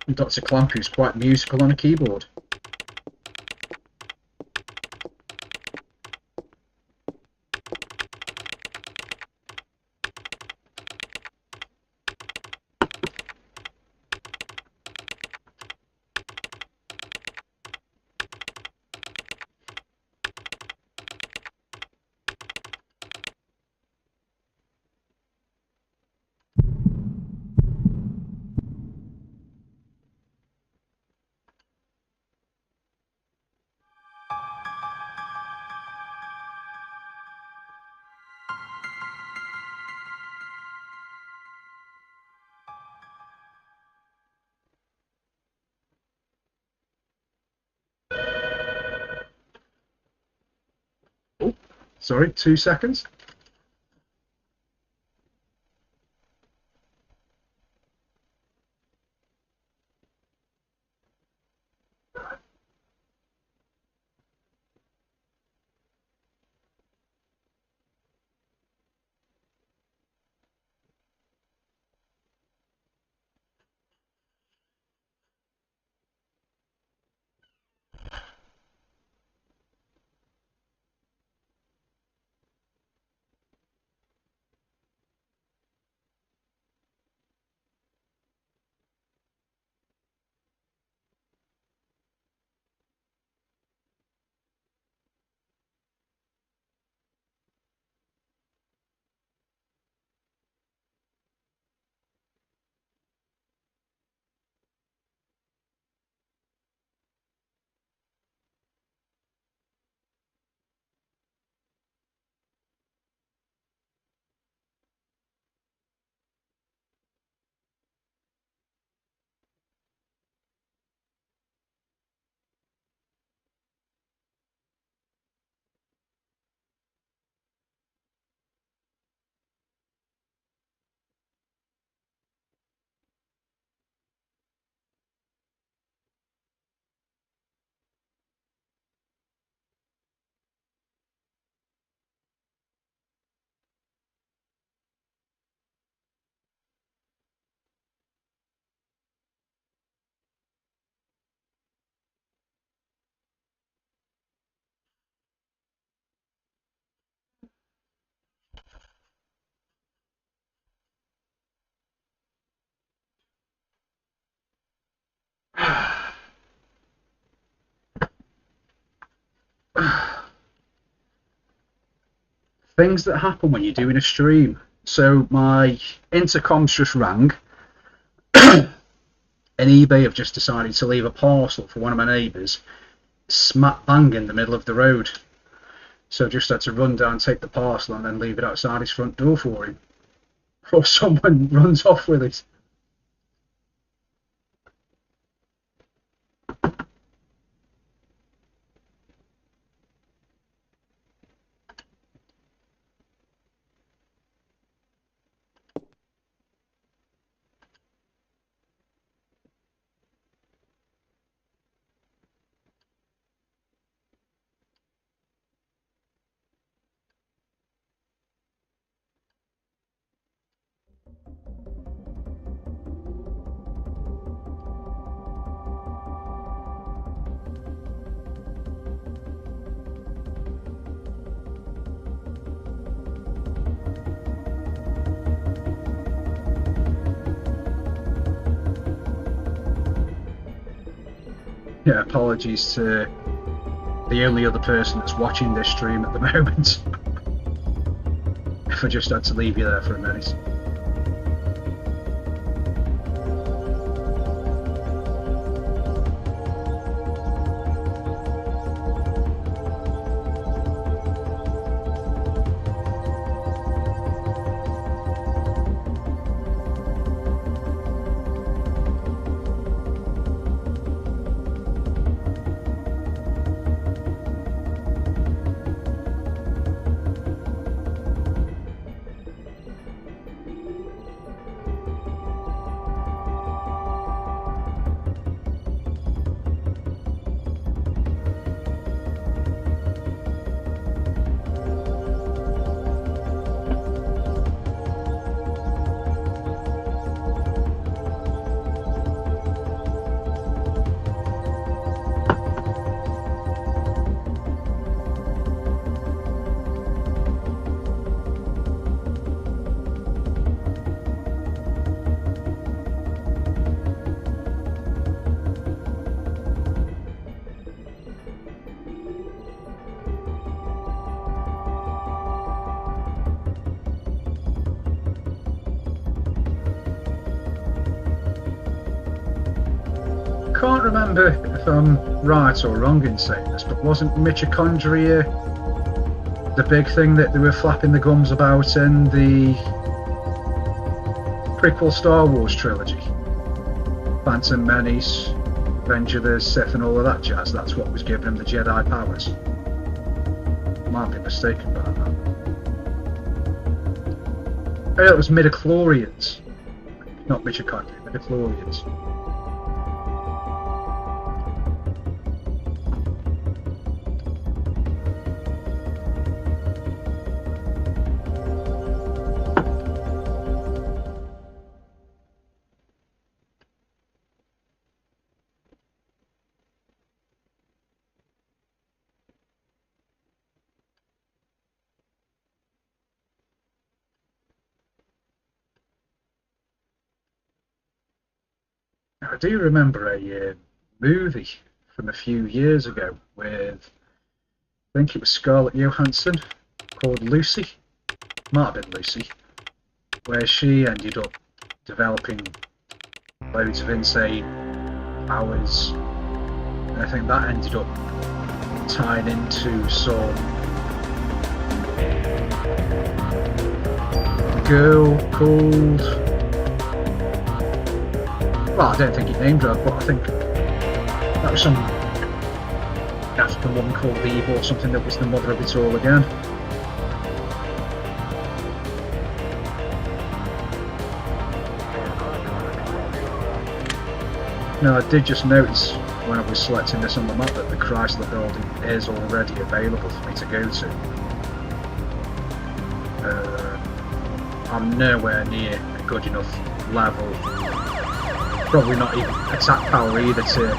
And Dr. Clamp, who's quite musical on a keyboard. Oh, sorry, 2 seconds. Things that happen when you're doing a stream. So my intercom's just rang, and eBay have just decided to leave a parcel for one of my neighbours smack bang in the middle of the road. So just had to run down, take the parcel, and then leave it outside his front door for him. Or someone runs off with it. Yeah, apologies to the only other person that's watching this stream at the moment. If I just had to leave you there for a minute. Can't remember if I'm right or wrong in saying this, but wasn't mitochondria the big thing that they were flapping the gums about in the prequel Star Wars trilogy? Phantom Menace, Revenge of the Sith and all of that jazz, that's what was giving them the Jedi powers. I might be mistaken about that. Oh, it was midichlorians, not mitochondria, midichlorians. I do remember a movie from a few years ago with, I think it was Scarlett Johansson, called Lucy. Might have been Lucy, where she ended up developing loads of insane powers. And I think that ended up tying into some girl called, well, I don't think he named her, but I think that was some African woman called Eve or something that was the mother of it all again. Now, I did just notice when I was selecting this on the map that the Chrysler Building is already available for me to go to. I'm nowhere near a good enough level, probably not even attack power either, to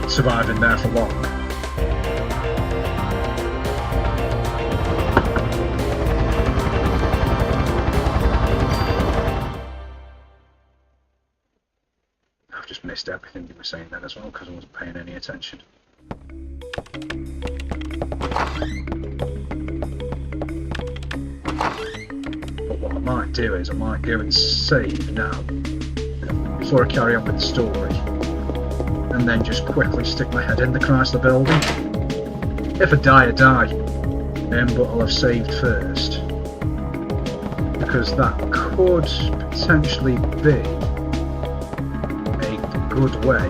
survive in there for long. I've just missed everything you were saying then as well because I wasn't paying any attention. might do is I might go and save now before I carry on with the story, and then just quickly stick my head in the Chrysler Building. If I die, I die, but I'll have saved first, because that could potentially be a good way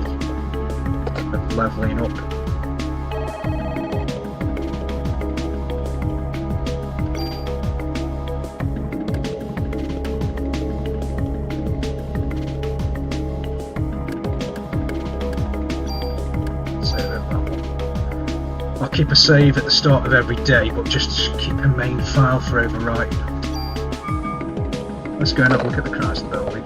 of levelling up. I'll keep a save at the start of every day, but just keep a main file for overwriting. Let's go and have a look at the Chrysler Building.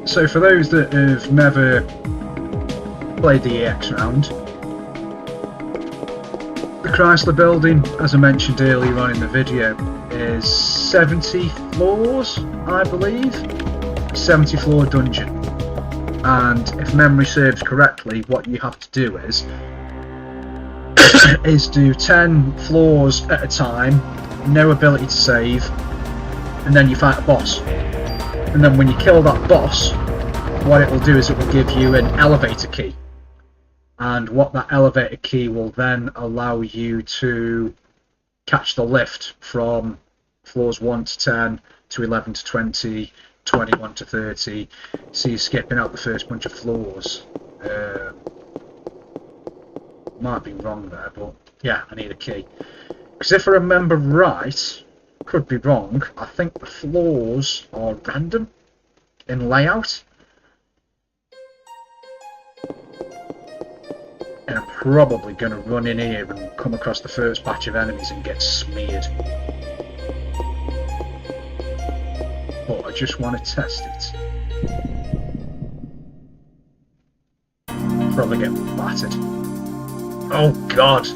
So for those that have never played the EX round, the Chrysler Building, as I mentioned earlier on in the video, is 70 floors, I believe. 70 floor dungeon. And if memory serves correctly, what you have to do is do 10 floors at a time, no ability to save, and then you fight a boss. And then when you kill that boss, what it will do is it will give you an elevator key. And what that elevator key will then allow you to catch the lift from floors 1 to 10 to 11 to 20, 21 to 30, so you're skipping out the first bunch of floors. Might be wrong there, but yeah, I need a key. Because if I remember right, could be wrong, I think the floors are random in layout. And I'm probably going to run in here and come across the first batch of enemies and get smeared. But I just want to test it. Probably get battered. Oh god!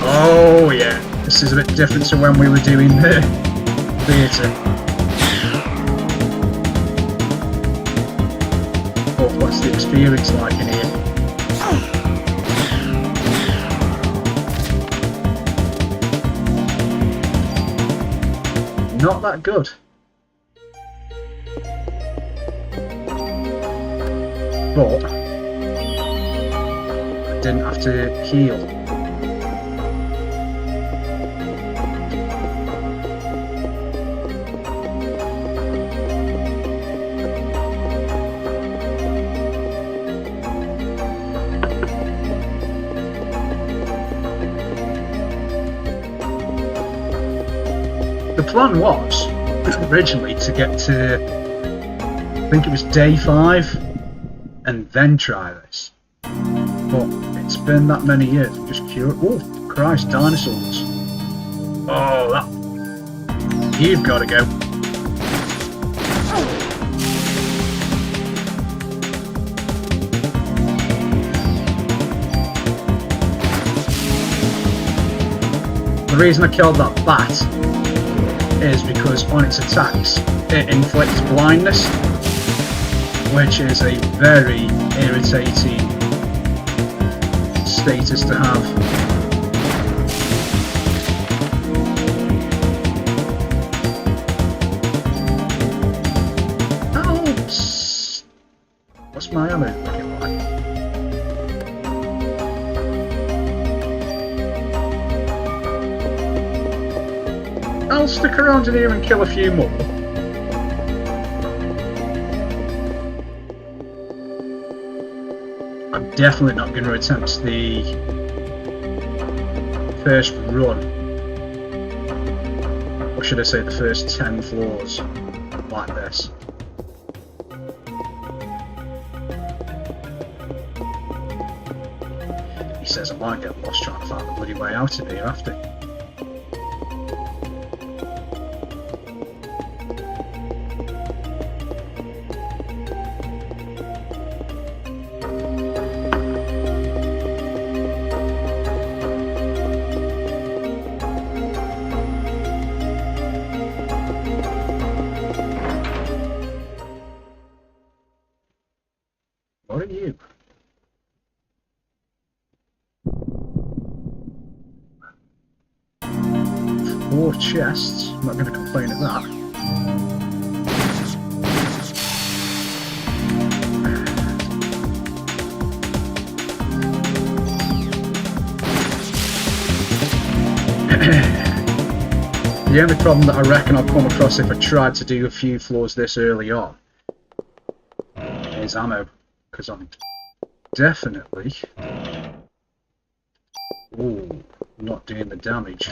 Oh yeah, this is a bit different to when we were doing the theatre. But what's the experience like in here? Not that good. But I didn't have to heal. The plan was originally to get to, I think it was day 5, and then try this. But it's been that many years. I'm just curious. Oh Christ, dinosaurs! Oh, that you've got to go. The reason I killed that bat is because on its attacks it inflicts blindness, which is a very irritating status to have. Oh, what's my ammo looking like? I'll stick around in here and kill a few more. I'm definitely not going to attempt the first run, or should I say the first 10 floors like this. He says I might get lost trying to find the bloody way out of here after. 4 chests. I'm not going to complain at that. The only problem that I reckon I'll come across if I tried to do a few floors this early on is ammo, because I'm definitely not doing the damage.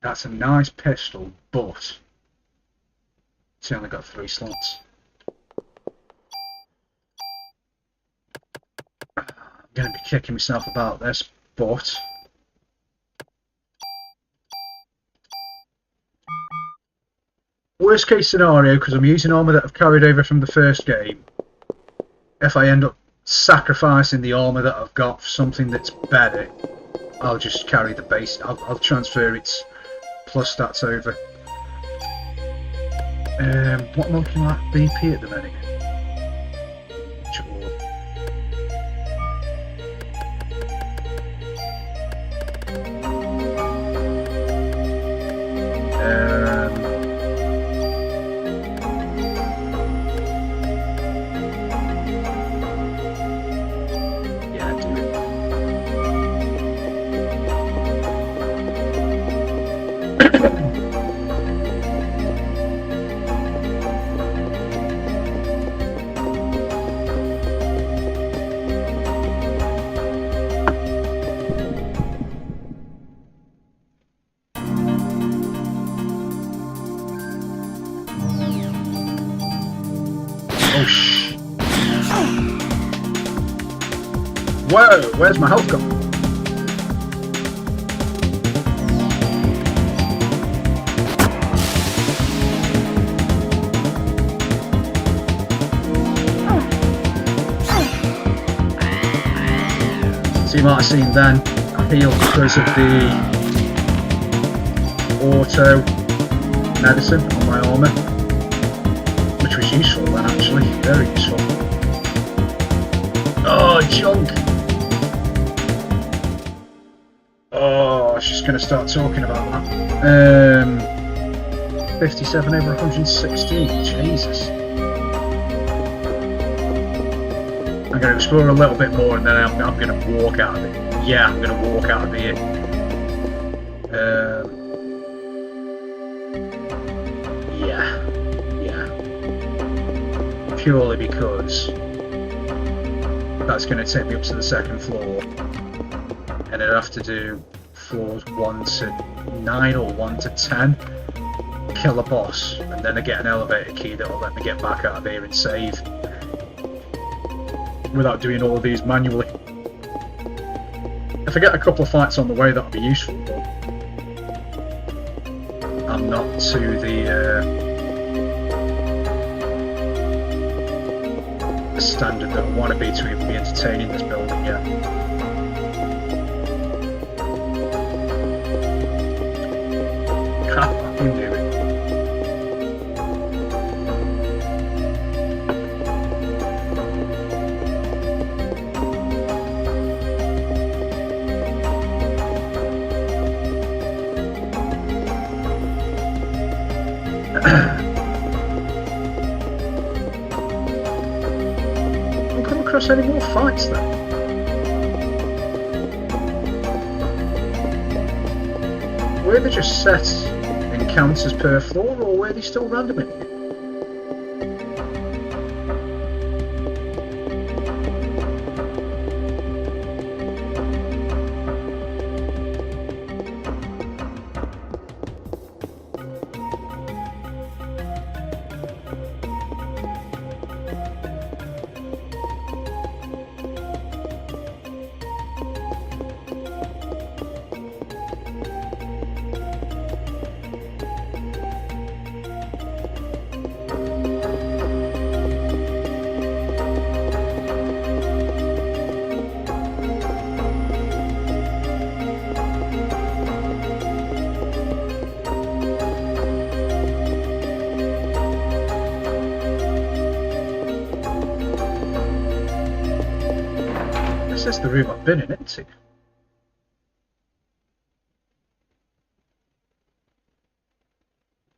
That's a nice pistol, but it's only got 3 slots. I'm going to be kicking myself about this, but worst case scenario, because I'm using armour that I've carried over from the first game, if I end up sacrificing the armour that I've got for something that's better, I'll just carry the base. I'll transfer its plus stats over. What am I looking like BP at the minute? Whoa, where's my health gone? So you might have seen then, I healed because of the auto medicine on my armour, which was useful then actually, very useful. Oh, junk! Oh, I was just going to start talking about that. 57 over 116, Jesus. I'm going to explore a little bit more and then I'm going to walk out of it. Yeah, I'm going to walk out of here. Yeah. Purely because that's going to take me up to the 2nd floor. And I'd have to do floors 1 to 9 or 1 to 10, kill a boss, and then I get an elevator key that'll let me get back out of here and save without doing all of these manually. If I get a couple of fights on the way, that'll be useful, but I'm not to the standard that I want to be even be entertaining this building yet. Can't fucking do it. Don't come across any more fights then. Were they just set encounters per floor, or were they still random in here? the room I've been in, isn't it?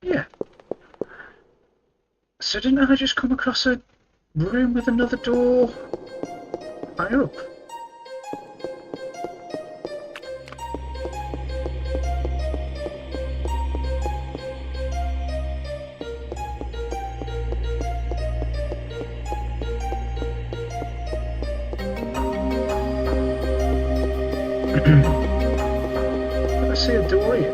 Yeah. So didn't I just come across a room with another door higher up? I see a door here.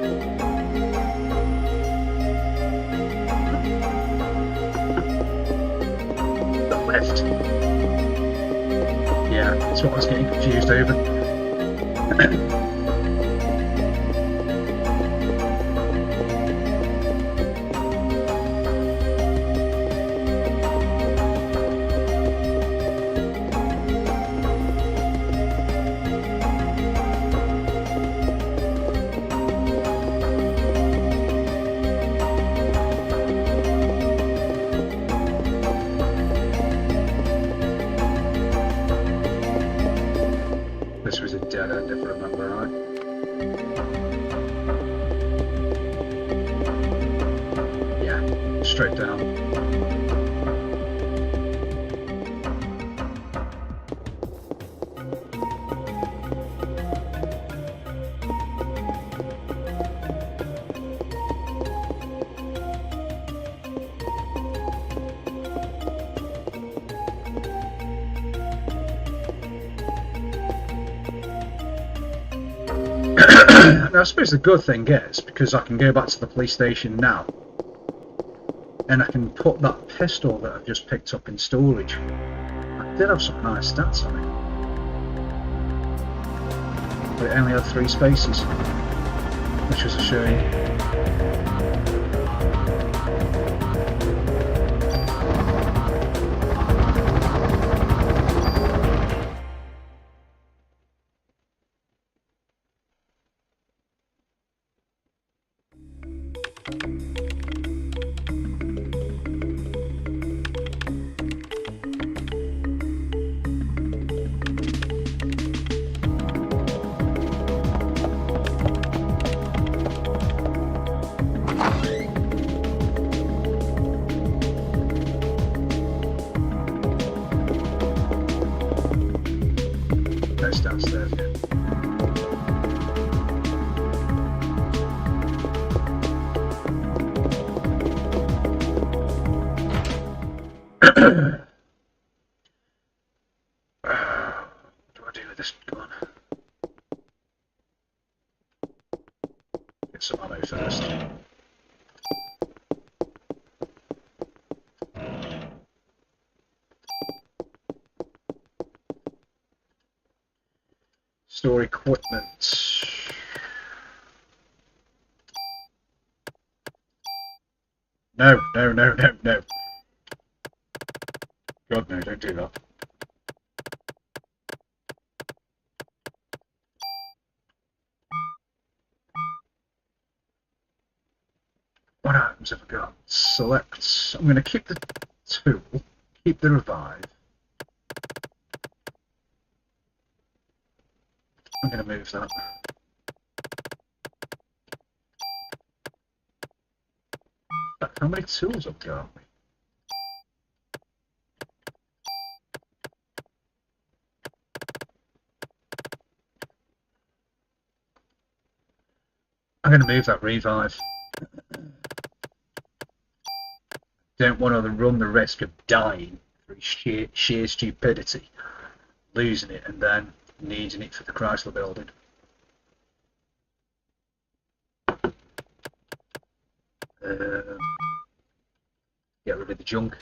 The left. Yeah, that's what I was getting confused over. This was a dead end, if I remember right. Yeah, straight down. Now, I suppose the good thing is, because I can go back to the police station now, and I can put that pistol that I've just picked up in storage. I did have some nice stats on it. But it only had 3 spaces, which was a shame. Downstairs, yeah. What do I do with this gun? Get some ammo first. Store equipment. No. God, no, don't do that. What items have I got? Select. I'm going to keep the tool, keep the revive. I'm going to move that. How many tools have we got? I'm going to move that revive. Don't want to run the risk of dying through sheer stupidity, losing it, and then needing it for the Chrysler Building. Get rid of the junk.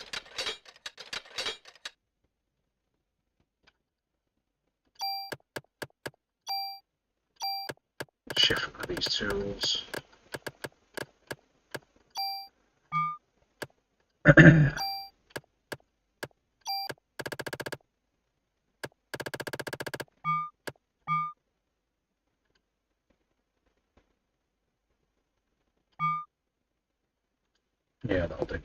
Shift one of these tools. Yeah, that'll do.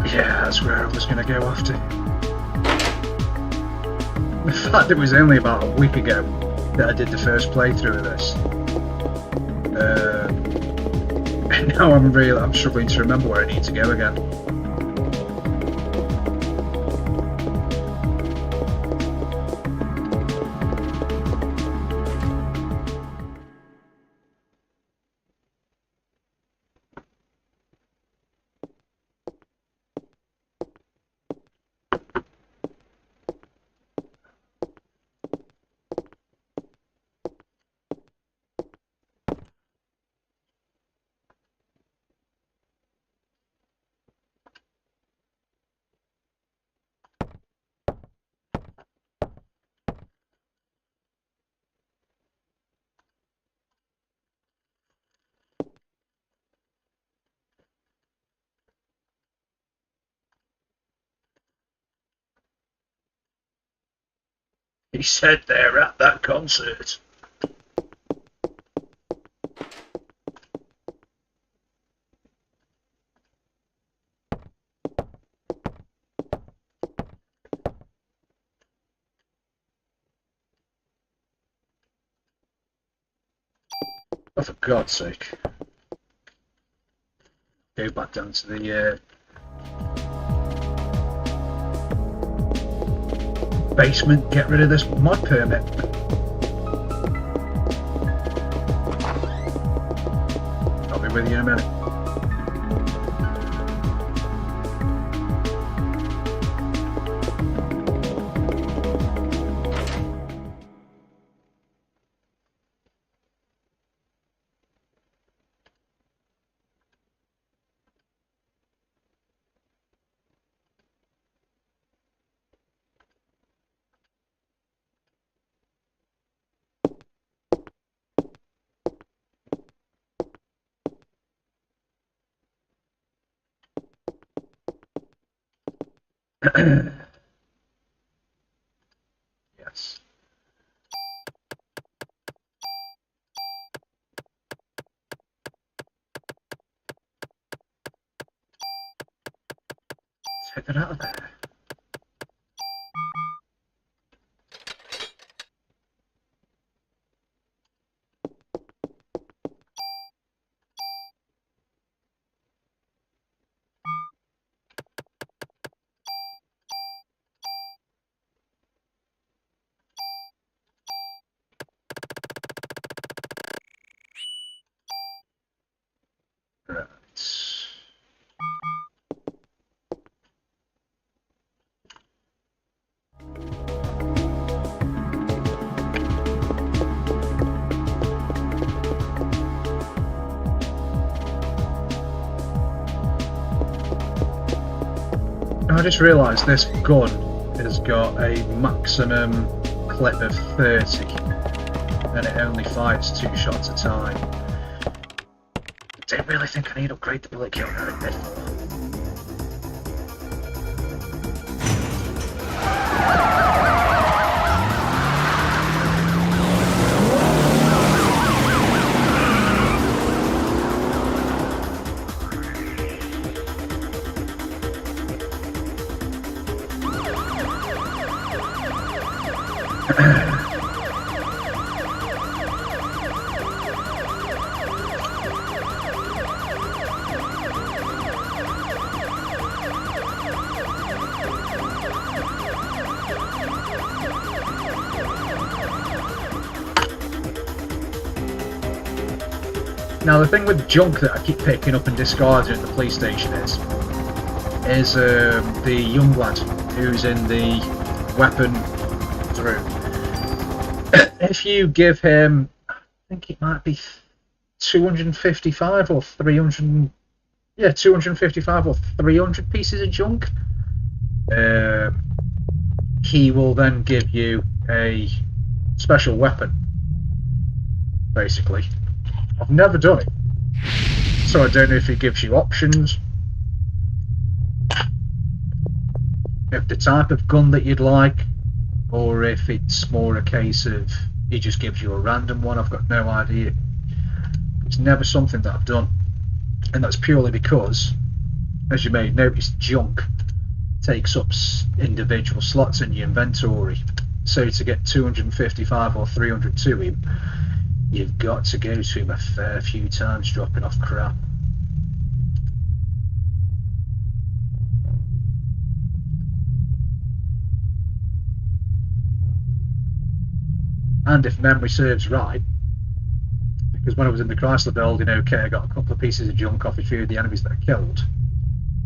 Yeah, that's where I was going to go after. In fact, it was only about a week ago that I did the first playthrough of this. And now I'm struggling to remember where I need to go again. He said they're at that concert. Oh, for God's sake. Go back down to the basement, get rid of this mod permit. I'll be with you in a minute. Yes. Take that out of there. Right. I just realised this gun has got a maximum clip of 30 and it only fires 2 shots a time. I don't really think I need to upgrade the bullet kill now. Now the thing with junk that I keep picking up and discarding at the police station is the young lad who's in the weapon room. If you give him, I think it might be 255 or 300, yeah, 255 or 300 pieces of junk, he will then give you a special weapon, basically. I've never done it, so I don't know if it gives you options, if the type of gun that you'd like, or if it's more a case of he just gives you a random one. I've got no idea. It's never something that I've done, and that's purely because as you may notice, junk takes up individual slots in your inventory. So to get 255 or 300 to him, you've got to go to him a fair few times dropping off crap. And if memory serves right, because when I was in the Chrysler Building, okay, I got a couple of pieces of junk off a few of the enemies that I killed.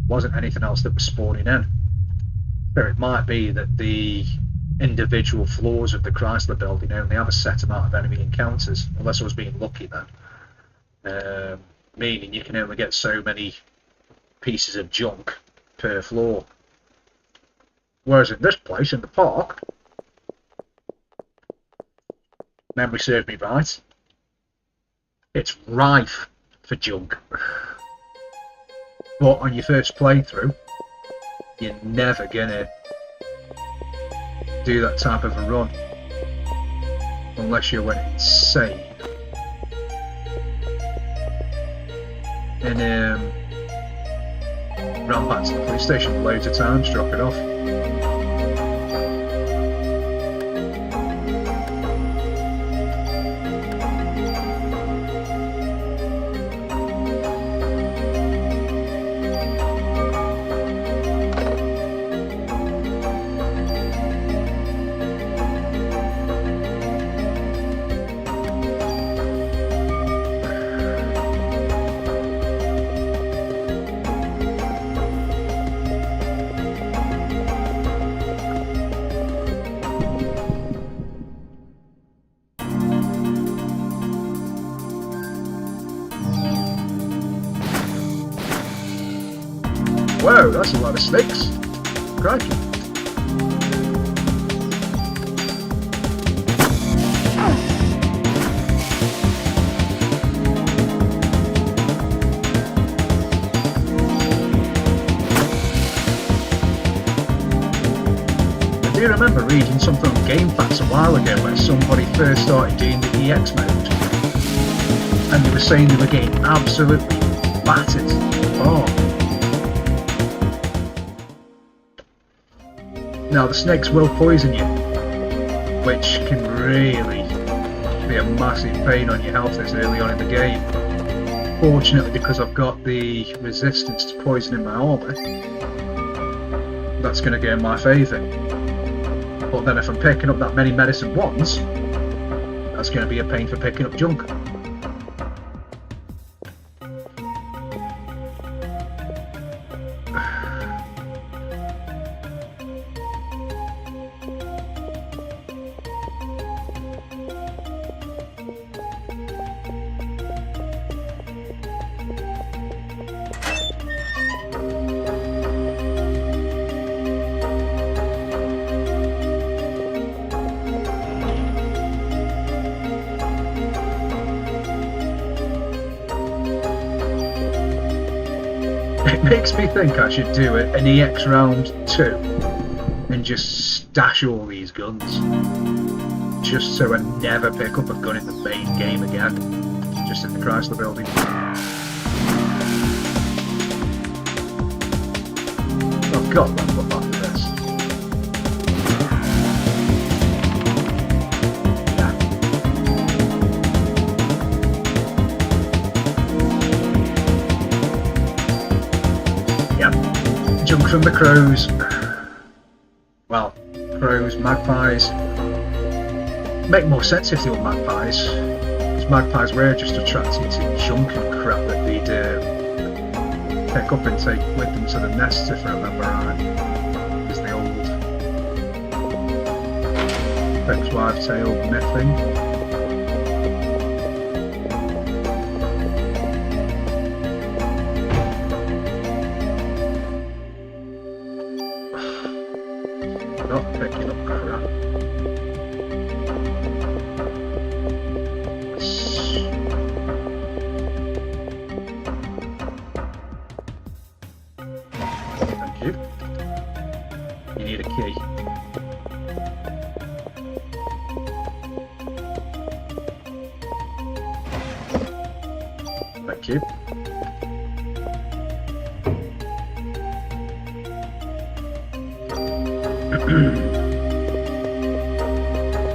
Wasn't anything else that was spawning in. So it might be that the individual floors of the Chrysler Building only have a set amount of enemy encounters, unless I was being lucky then. Meaning you can only get so many pieces of junk per floor. Whereas in this place, in the park, memory served me right, it's rife for junk. But on your first playthrough, you're never gonna do that type of a run unless you went insane. And ran back to the police station loads of times, drop it off. Whoa, that's a lot of snakes. Crikey. I do remember reading something on Game Facts a while ago when somebody first started doing the EX mode, and they were saying they were getting absolutely battered. Oh. Now the snakes will poison you, which can really be a massive pain on your health this early on in the game. Fortunately, because I've got the resistance to poison in my armour, that's going to go in my favour. But then if I'm picking up that many medicine once, that's going to be a pain for picking up junk. It makes me think I should do an EX round 2 and just stash all these guns, just so I never pick up a gun in the main game again, just in the Chrysler Building. I've got one up after this. Junk from the crows. Well, crows, magpies. Make more sense if they were magpies. Because magpies were just attracted to junk and crap that they'd pick up and take with them to the nests, if I remember right. Is the old fixed-wife-tailed myth thing. Not picking up crap. Thank you. You need a key. Thank you.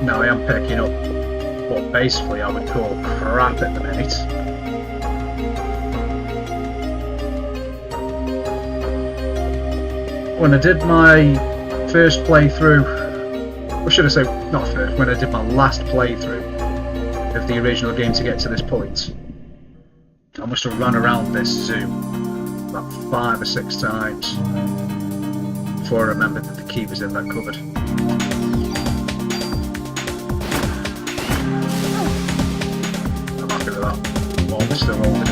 Now I am picking up what basically I would call crap at the minute. When I did my first playthrough, or should I say not first, when I did my last playthrough of the original game to get to this point, I must have run around this zoo about 5 or 6 times before I remembered that the key was in that cupboard. I'm happy with that. While we're still holding it.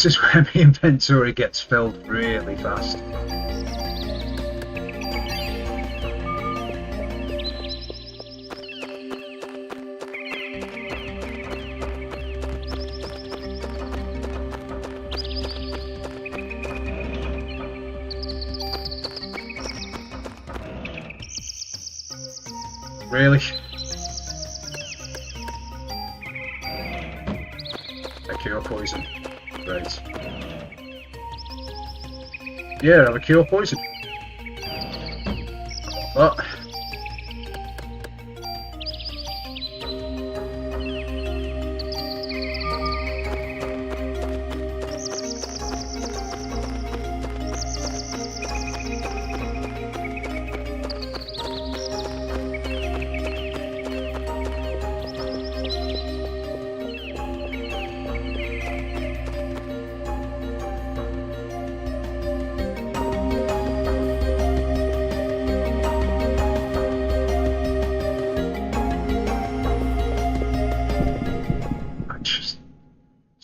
This is where my inventory gets filled really fast. Really? A cure poison. Right. Yeah, have a cure poison. What?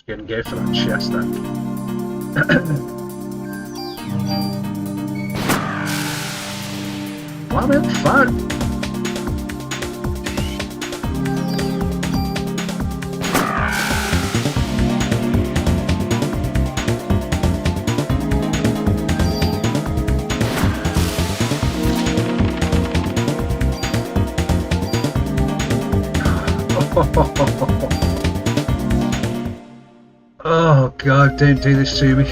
Gonna go for that chest then. Why am I on fire? Oh God, don't do this to me.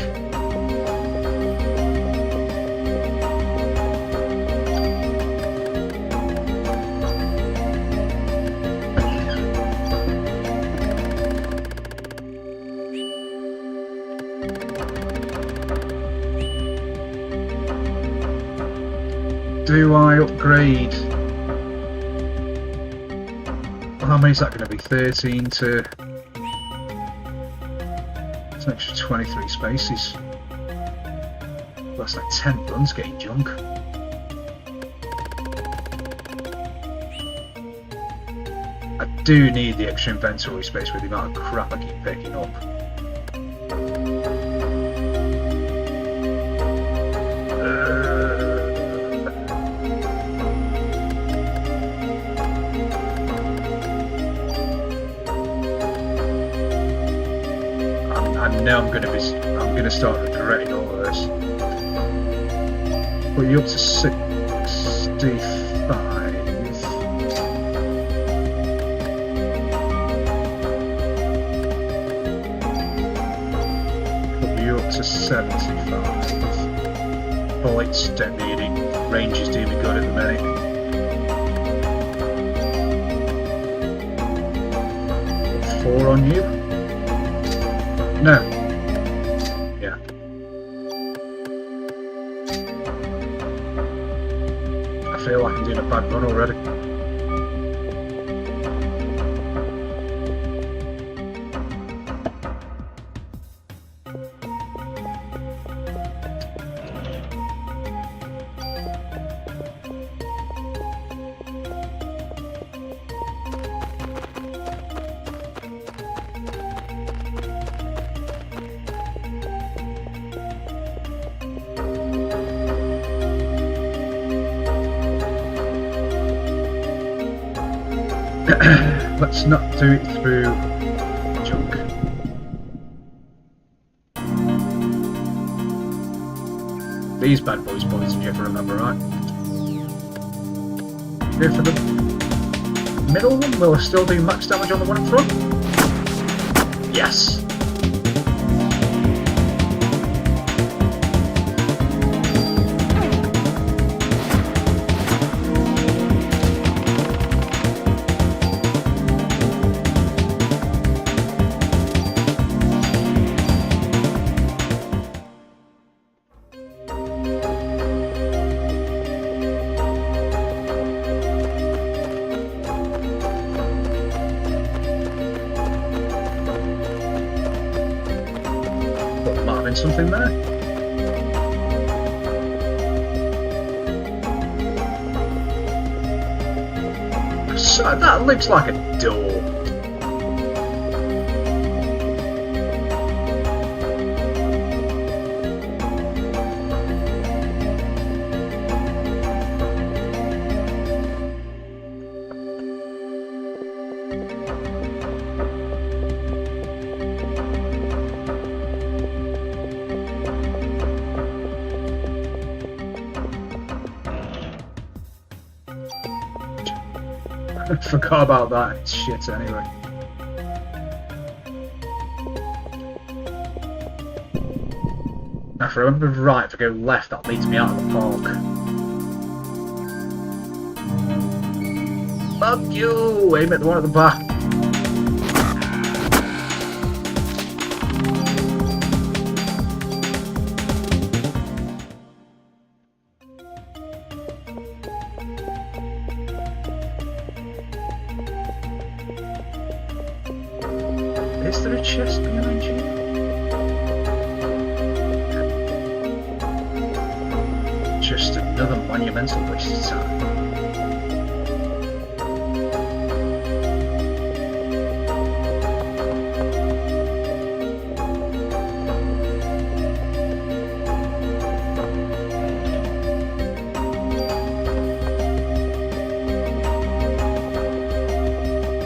Do I upgrade? Well, how many is that going to be? 13 to... It's an extra 23 spaces. That's like 10 runs getting junk. I do need the extra inventory space with the amount of crap I keep picking up. I know I'm gonna start regretting all of this. Put you up to 65. Put you up to 75. Bullets don't need it. Range is doing me good at the minute. Put 4 on you. No. Yeah. I feel like I'm doing a bad run already. Let's not do it through junk. These bad boys points, if you ever remember right. Go for the middle one. Will I still do max damage on the one in front? Yes! Something there. So that looks like a door. I forgot about that. It's shit anyway. Now, if I remember right, if I go left, that leads me out of the park. Fuck you! Aim at the one at the back. Is there a chest behind you? Just another monumental waste of time.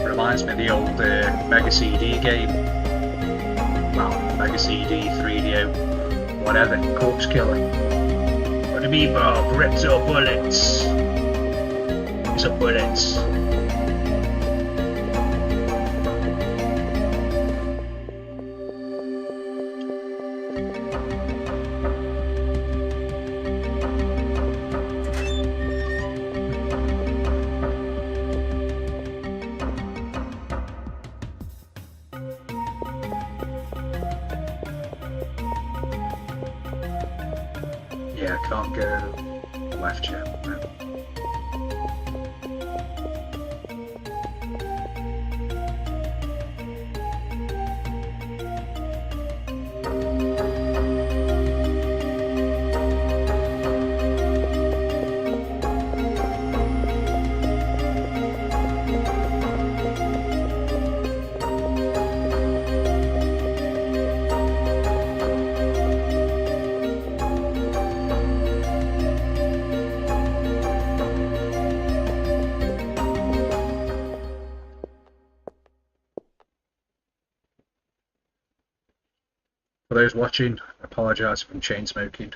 Reminds me of the old Mega CD game. Well, Mega CD, 3DO, whatever, Corpse Killer. What do you mean, Bob? Rips or bullets? It's a bullets. Yeah, I can't go left yet. No. For those watching, I apologise for chain smoking.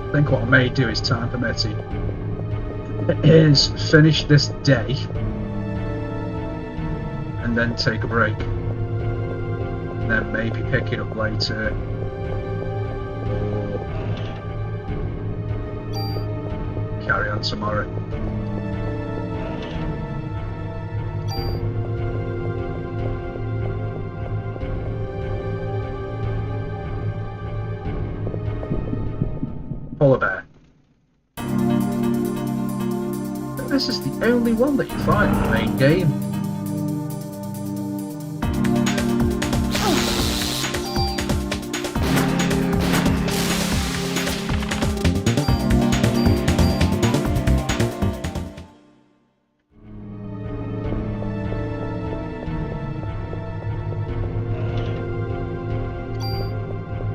I think what I may do is, time permitting, is finish this day and then take a break, and then maybe pick it up later, or carry on tomorrow. Polar bear. This is the only one that you find in the main game.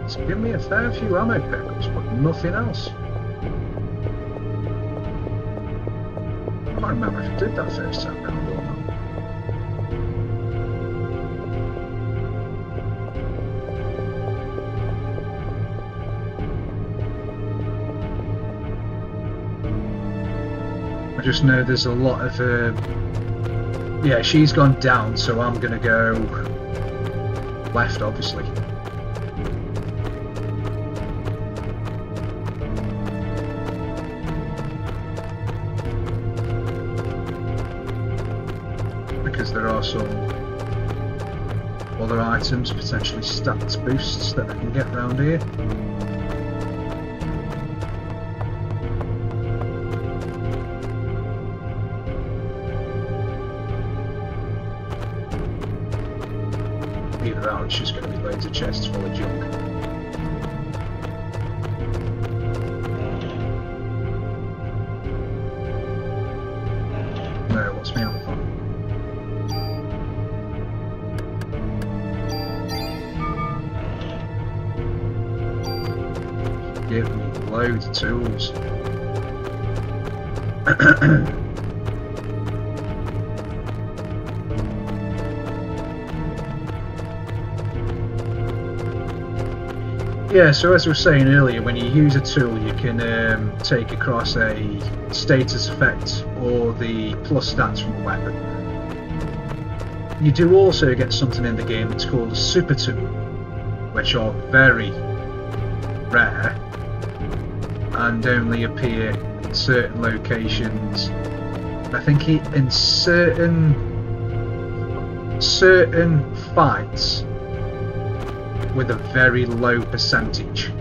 It's given me a fair few ammo pickups, but nothing else. I can't remember if I did that first time round or not. I just know there's a lot of yeah, she's gone down, so I'm gonna go left, obviously. Because there are some other items, potentially stats boosts, that I can get around here. Either that or it's just going to be loads of chests full of junk. No, what's me on the phone? Give me loads of tools. Yeah, so as I was saying earlier, when you use a tool you can take across a status effect or the plus stats from a weapon. You do also get something in the game that's called a super tool, which are very rare and only appear in certain locations. I think in certain fights with a very low percentage.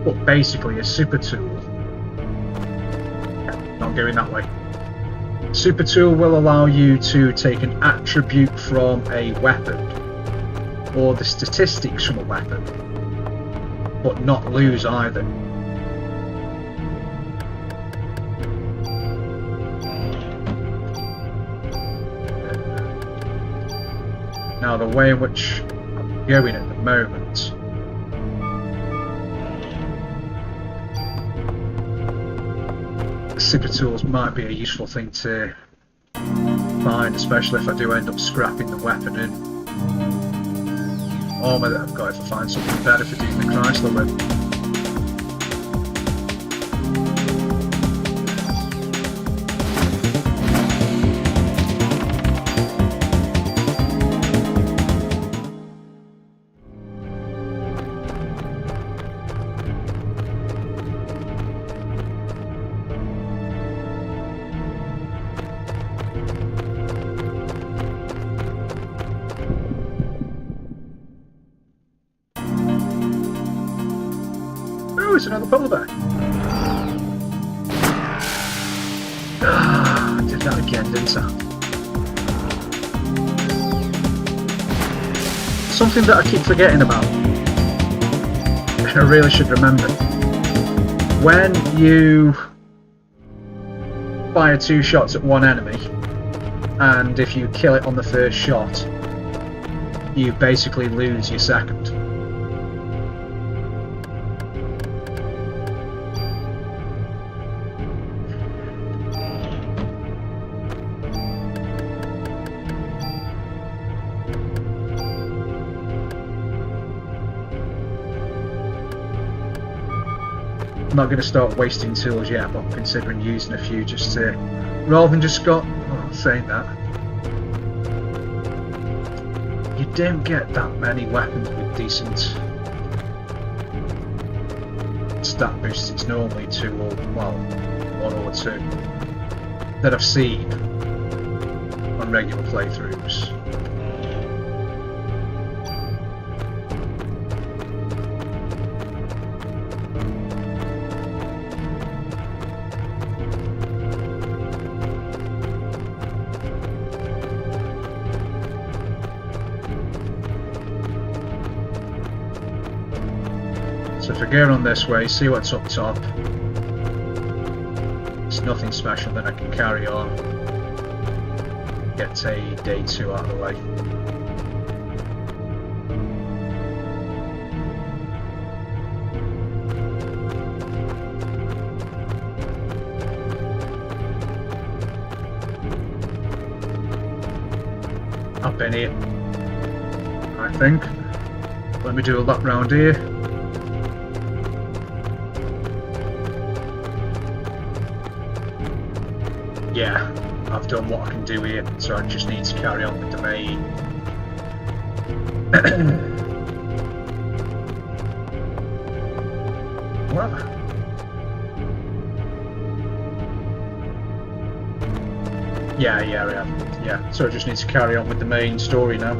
But basically a super tool, not going that way. Super tool will allow you to take an attribute from a weapon or the statistics from a weapon, but not lose either. Now the way in which I'm going at the moment, the super tools might be a useful thing to find, especially if I do end up scrapping the weapon and armour that I've got, if I find something better for doing the Chrysler Building. Oh, it's another polar bear. Ah, I did that again, didn't I? Something that I keep forgetting about, and I really should remember. When you fire 2 shots at one enemy, and if you kill it on the first shot, you basically lose your second. I'm not going to start wasting tools yet, but I'm considering using a few just to, rather than just saying that, you don't get that many weapons with decent stat boosts. It's normally 2 or, well, 1 or 2 that I've seen on regular playthroughs. So if I go on this way, see what's up top. It's nothing special, then I can carry on. Get a day 2 out of the way. I've been here, I think. Let me do a lap round here. Yeah, I've done what I can do here, so I just need to carry on with the main. What? Yeah, yeah. So I just need to carry on with the main story now.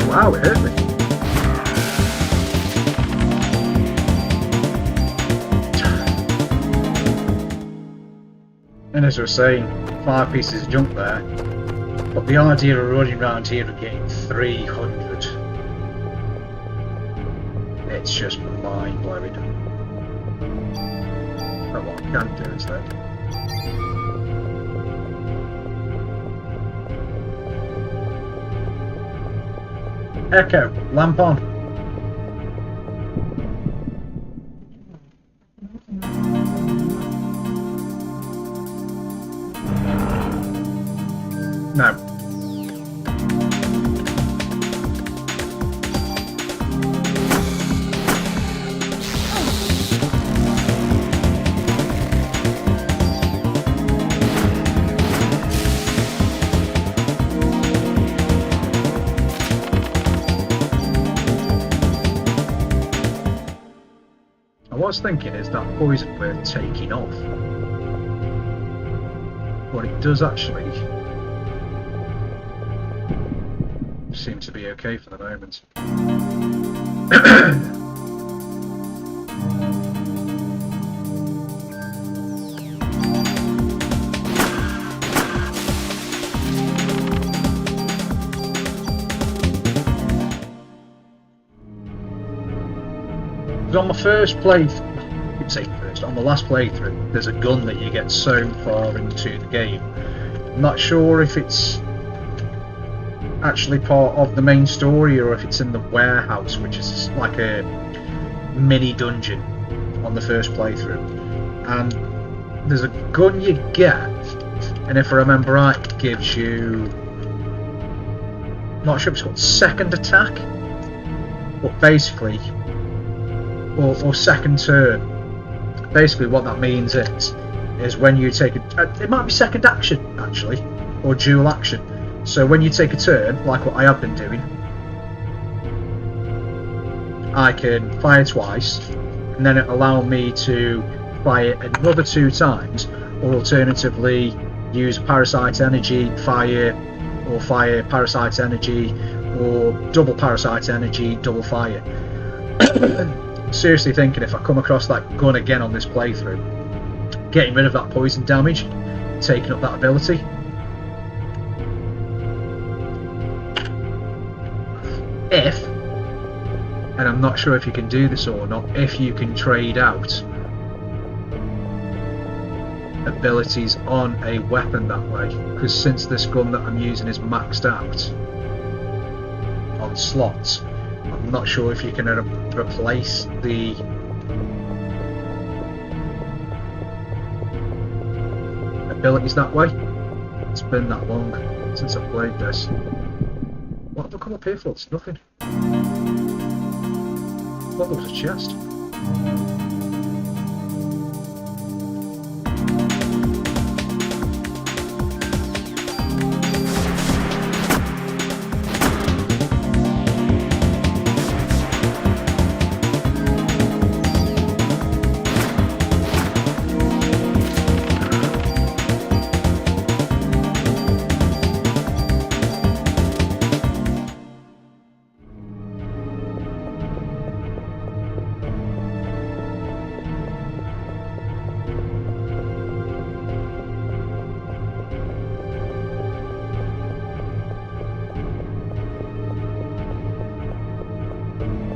Wow, it hurt me. And as I was saying, 5 pieces of junk there, but the idea of running around here and getting 300, it's just mind blowing. But what I can do instead. Echo, lamp on. No. What I was thinking is that poison worth taking off, but it does actually seem to be okay for the moment. On my first playthrough, on the last playthrough, there's a gun that you get so far into the game. I'm not sure if it's actually part of the main story or if it's in the warehouse, which is like a mini dungeon on the first playthrough. And there's a gun you get, and if I remember right, it gives you, I'm not sure if it's called second attack, but basically, or second turn. Basically what that means is when you take it might be second action actually, or dual action. So when you take a turn, like what I have been doing, I can fire twice, and then it allow me to fire another 2 times, or alternatively use Parasite Energy, fire Parasite Energy, or double Parasite Energy, double fire. Seriously thinking if I come across that gun again on this playthrough, getting rid of that poison damage, taking up that ability. If, and I'm not sure if you can do this or not, if you can trade out abilities on a weapon that way, because since this gun that I'm using is maxed out on slots, I'm not sure if you can replace the abilities that way. It's been that long since I've played this. What have I come up here for? It's nothing. What, there was a chest?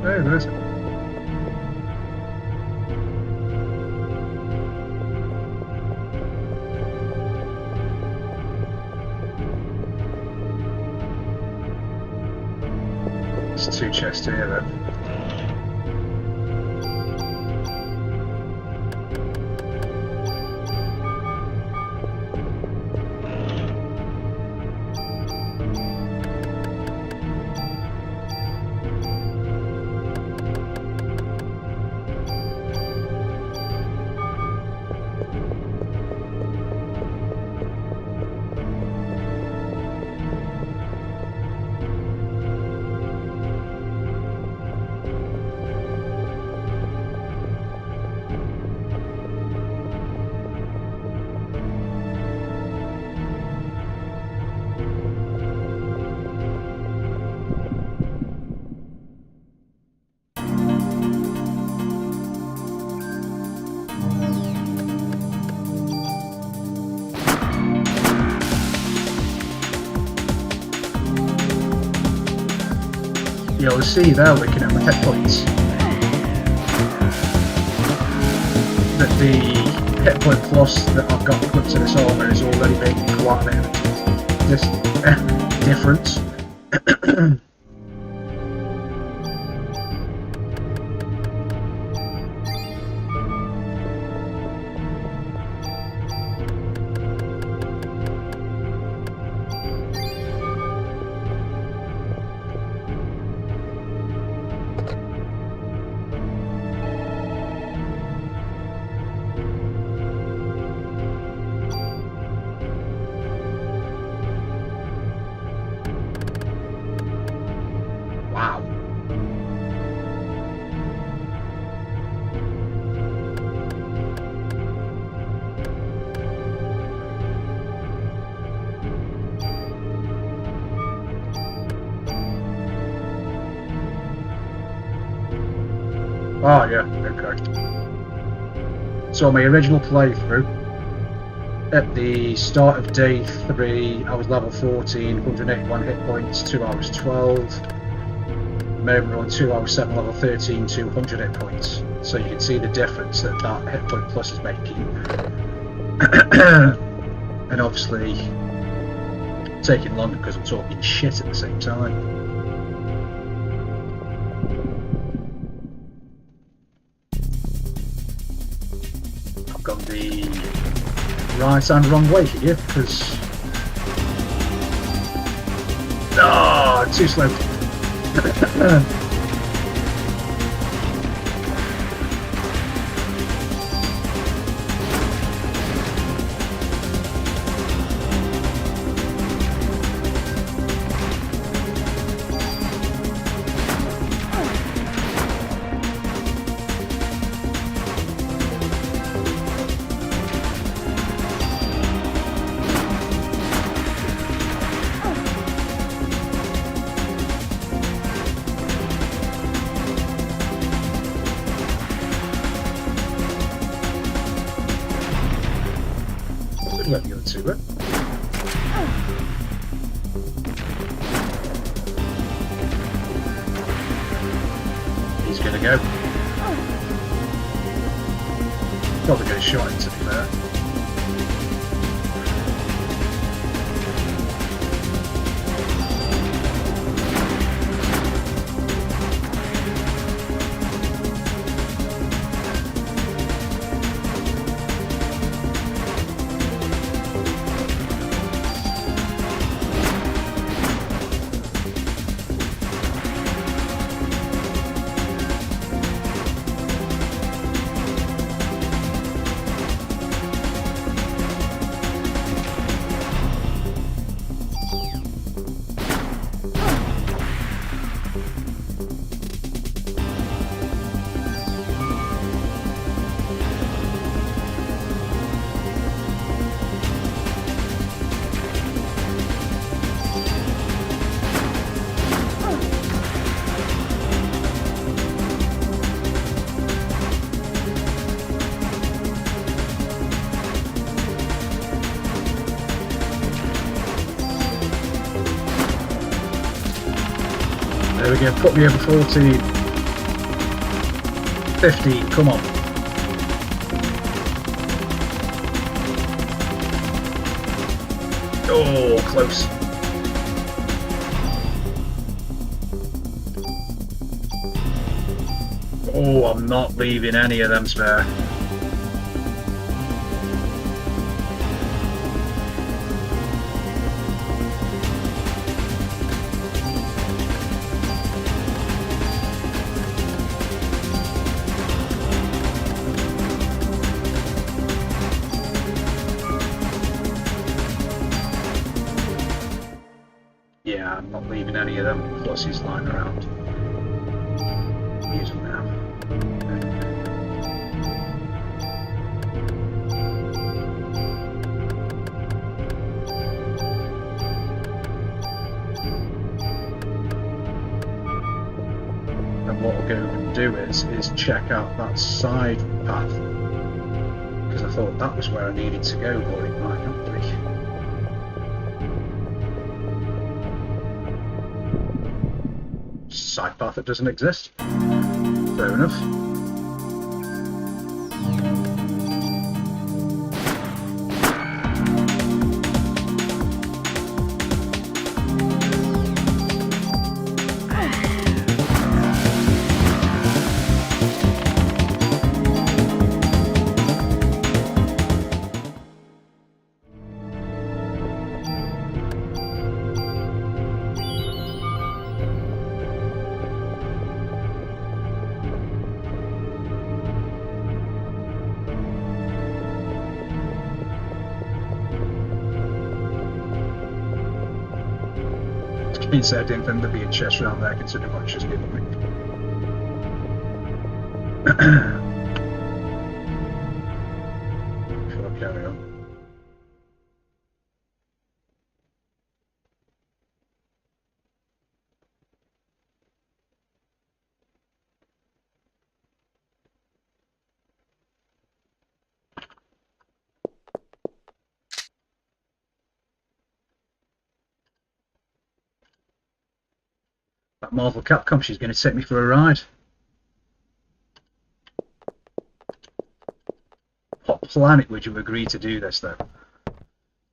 Oh, there is. There's 2 chests here then. You'll see there, looking at my hit points, that the hit point plus that I've got equipped to this armour is already making quite a bit of difference. Wow. Oh yeah, okay. So my original playthrough, at the start of day 3, I was level 14, 181 hit points, 2 hours 12. Moment on 2 hours 7, level 13, 200 hit points. So you can see the difference that that hit point plus is making. And obviously taking longer because I'm talking shit at the same time. I've gone the right and wrong way here because too slow. let the other two go. He's gonna go. Probably gonna shot him, to be fair. There we go, put me over 14. 15, come on. Oh, close. Oh, I'm not leaving any of them spare. Yeah, I'm not leaving any of them pluses lying around. Use them now. And what we'll go and do is check out that side path. Because I thought that was where I needed to go, but it might not be. Side path that doesn't exist. Fair enough. So I didn't think there'd be a chest around there considering what she's giving me. Shall I carry on? That Marvel Capcom, she's going to take me for a ride. What planet would you agree to do this, though?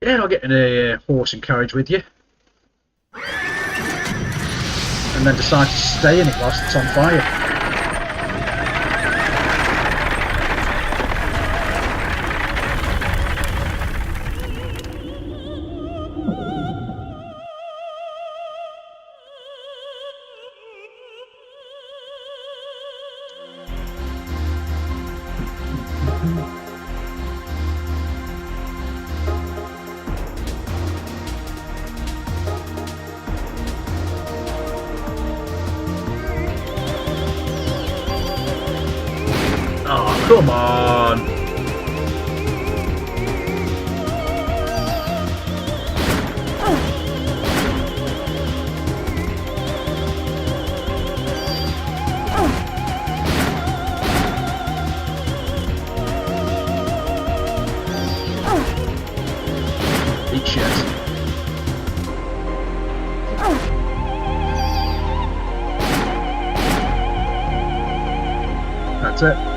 Yeah, I'll get in a horse and carriage with you. And then decide to stay in it whilst it's on fire. Oh, come on! That's it.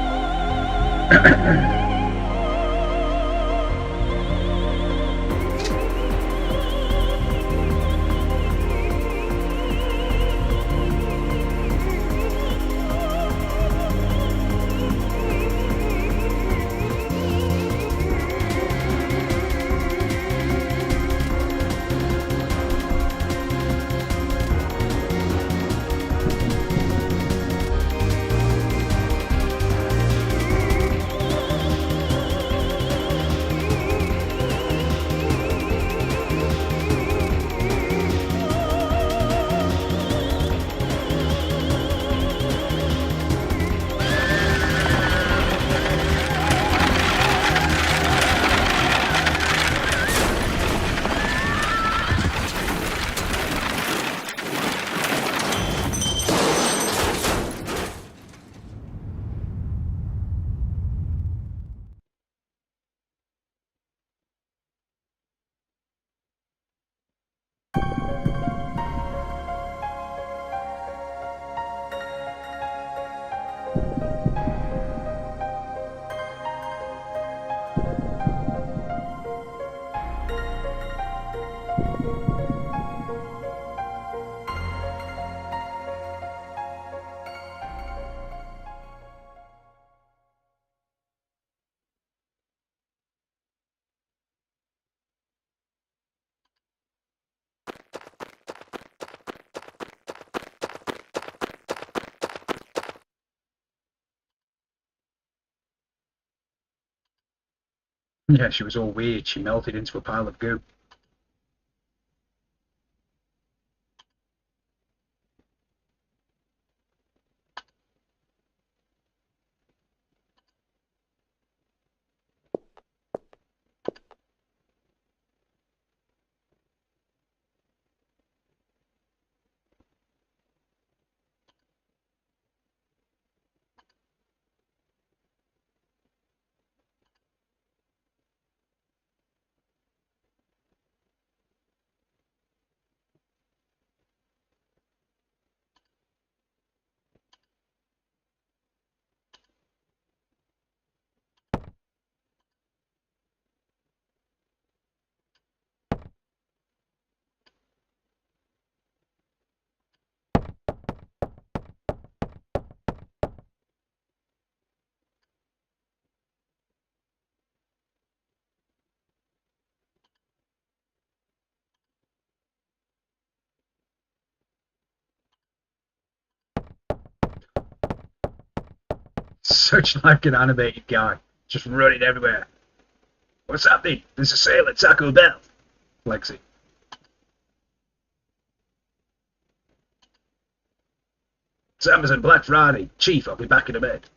Yeah, she was all weird. She melted into a pile of goo. Such like an animated guy, just running everywhere. What's happening? There's a sale at Taco Bell. Lexi. It's Amazon Black Friday. Chief, I'll be back in a bit.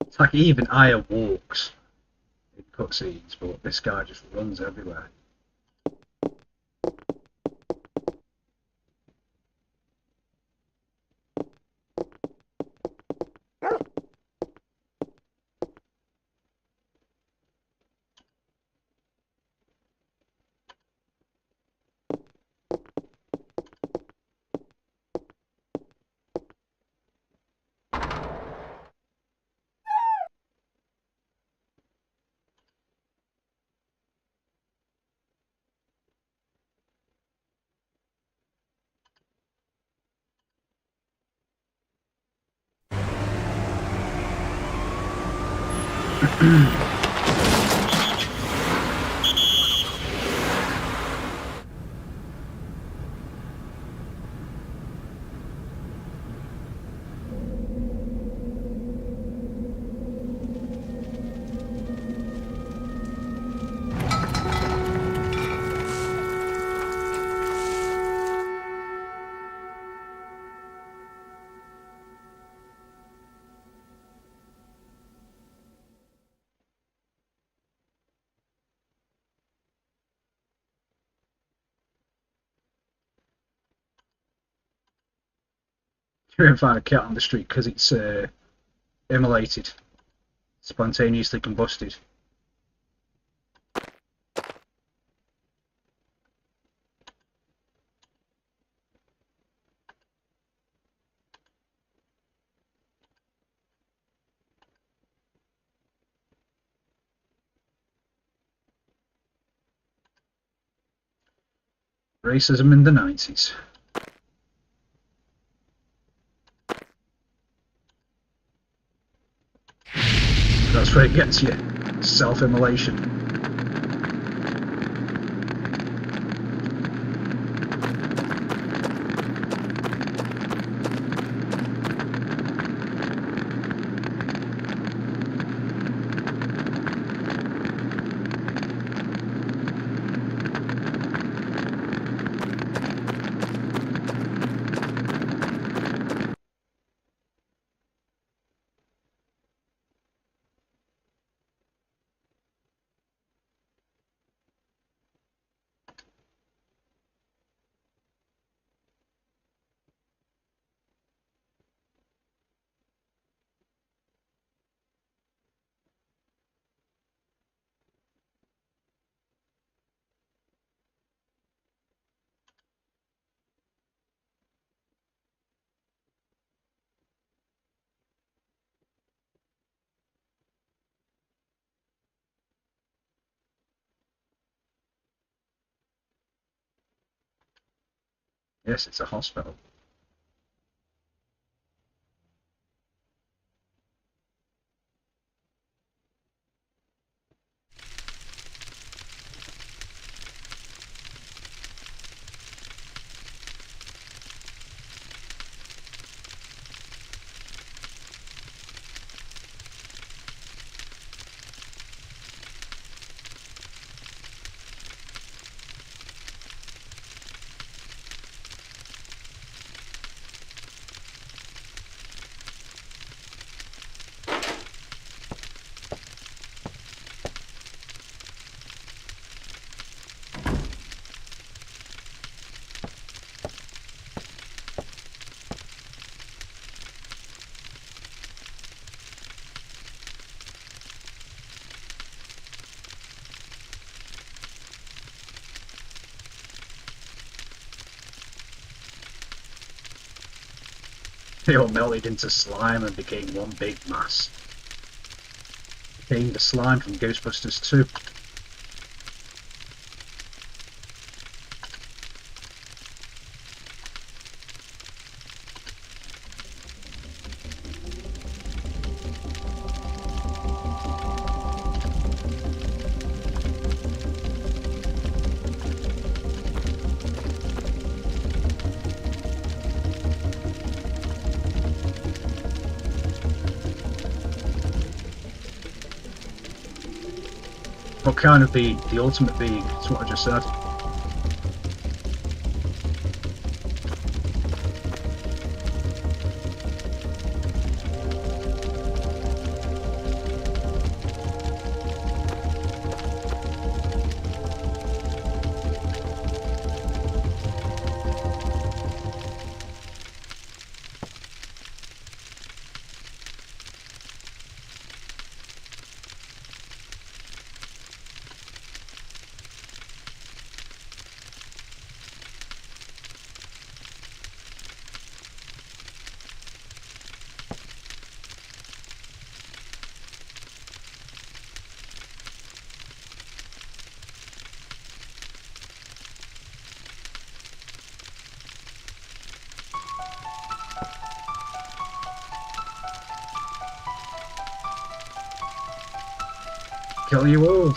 It's like even Aya walks in cutscenes, but this guy just runs everywhere. You won't find a cat on the street because it's immolated, spontaneously combusted. Racism in the 90s. That's where it gets you. Self-immolation. Yes, it's a hospital. They all melted into slime and became one big mass. Became the slime from Ghostbusters 2. What kind of being? The ultimate being. That's what I just said. Kill you all.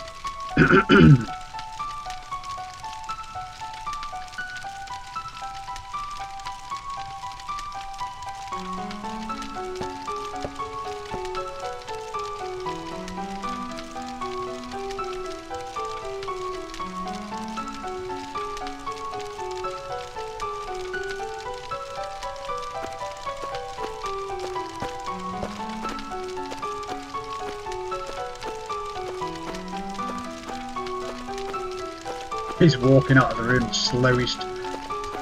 He's walking out of the room in the slowest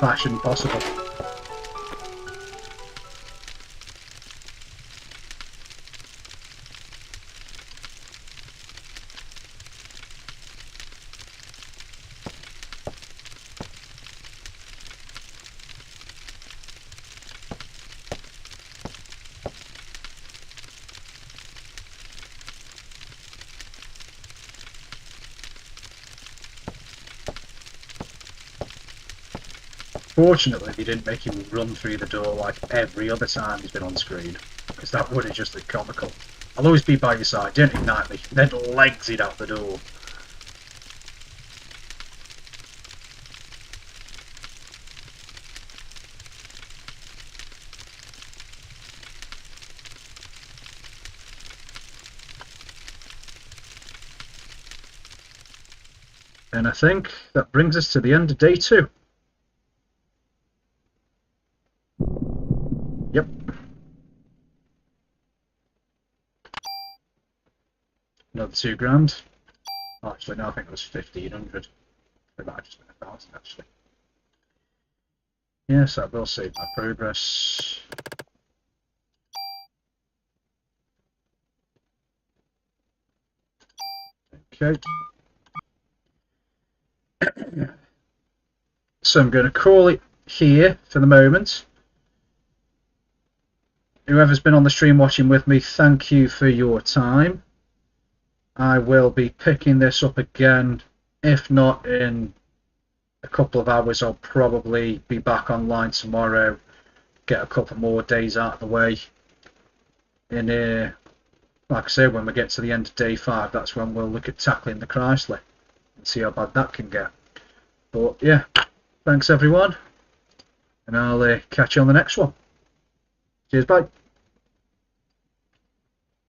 fashion possible. Fortunately, they didn't make him run through the door like every other time he's been on screen, because that would have just been comical. I'll always be by your side, don't ignite me, then legs it out the door. And I think that brings us to the end of day 2. Yep. Another £2,000. Oh, actually, no, I think it was 1,500. It might have just been 1,000, actually. Yes, that will save my progress. Okay. So I'm going to call it here for the moment. Whoever's been on the stream watching with me, thank you for your time. I will be picking this up again. If not in a couple of hours, I'll probably be back online tomorrow. Get a couple more days out of the way. In like I say, when we get to the end of day 5, that's when we'll look at tackling the Chrysler and see how bad that can get. But yeah, thanks everyone, and I'll catch you on the next one. Cheers, bye.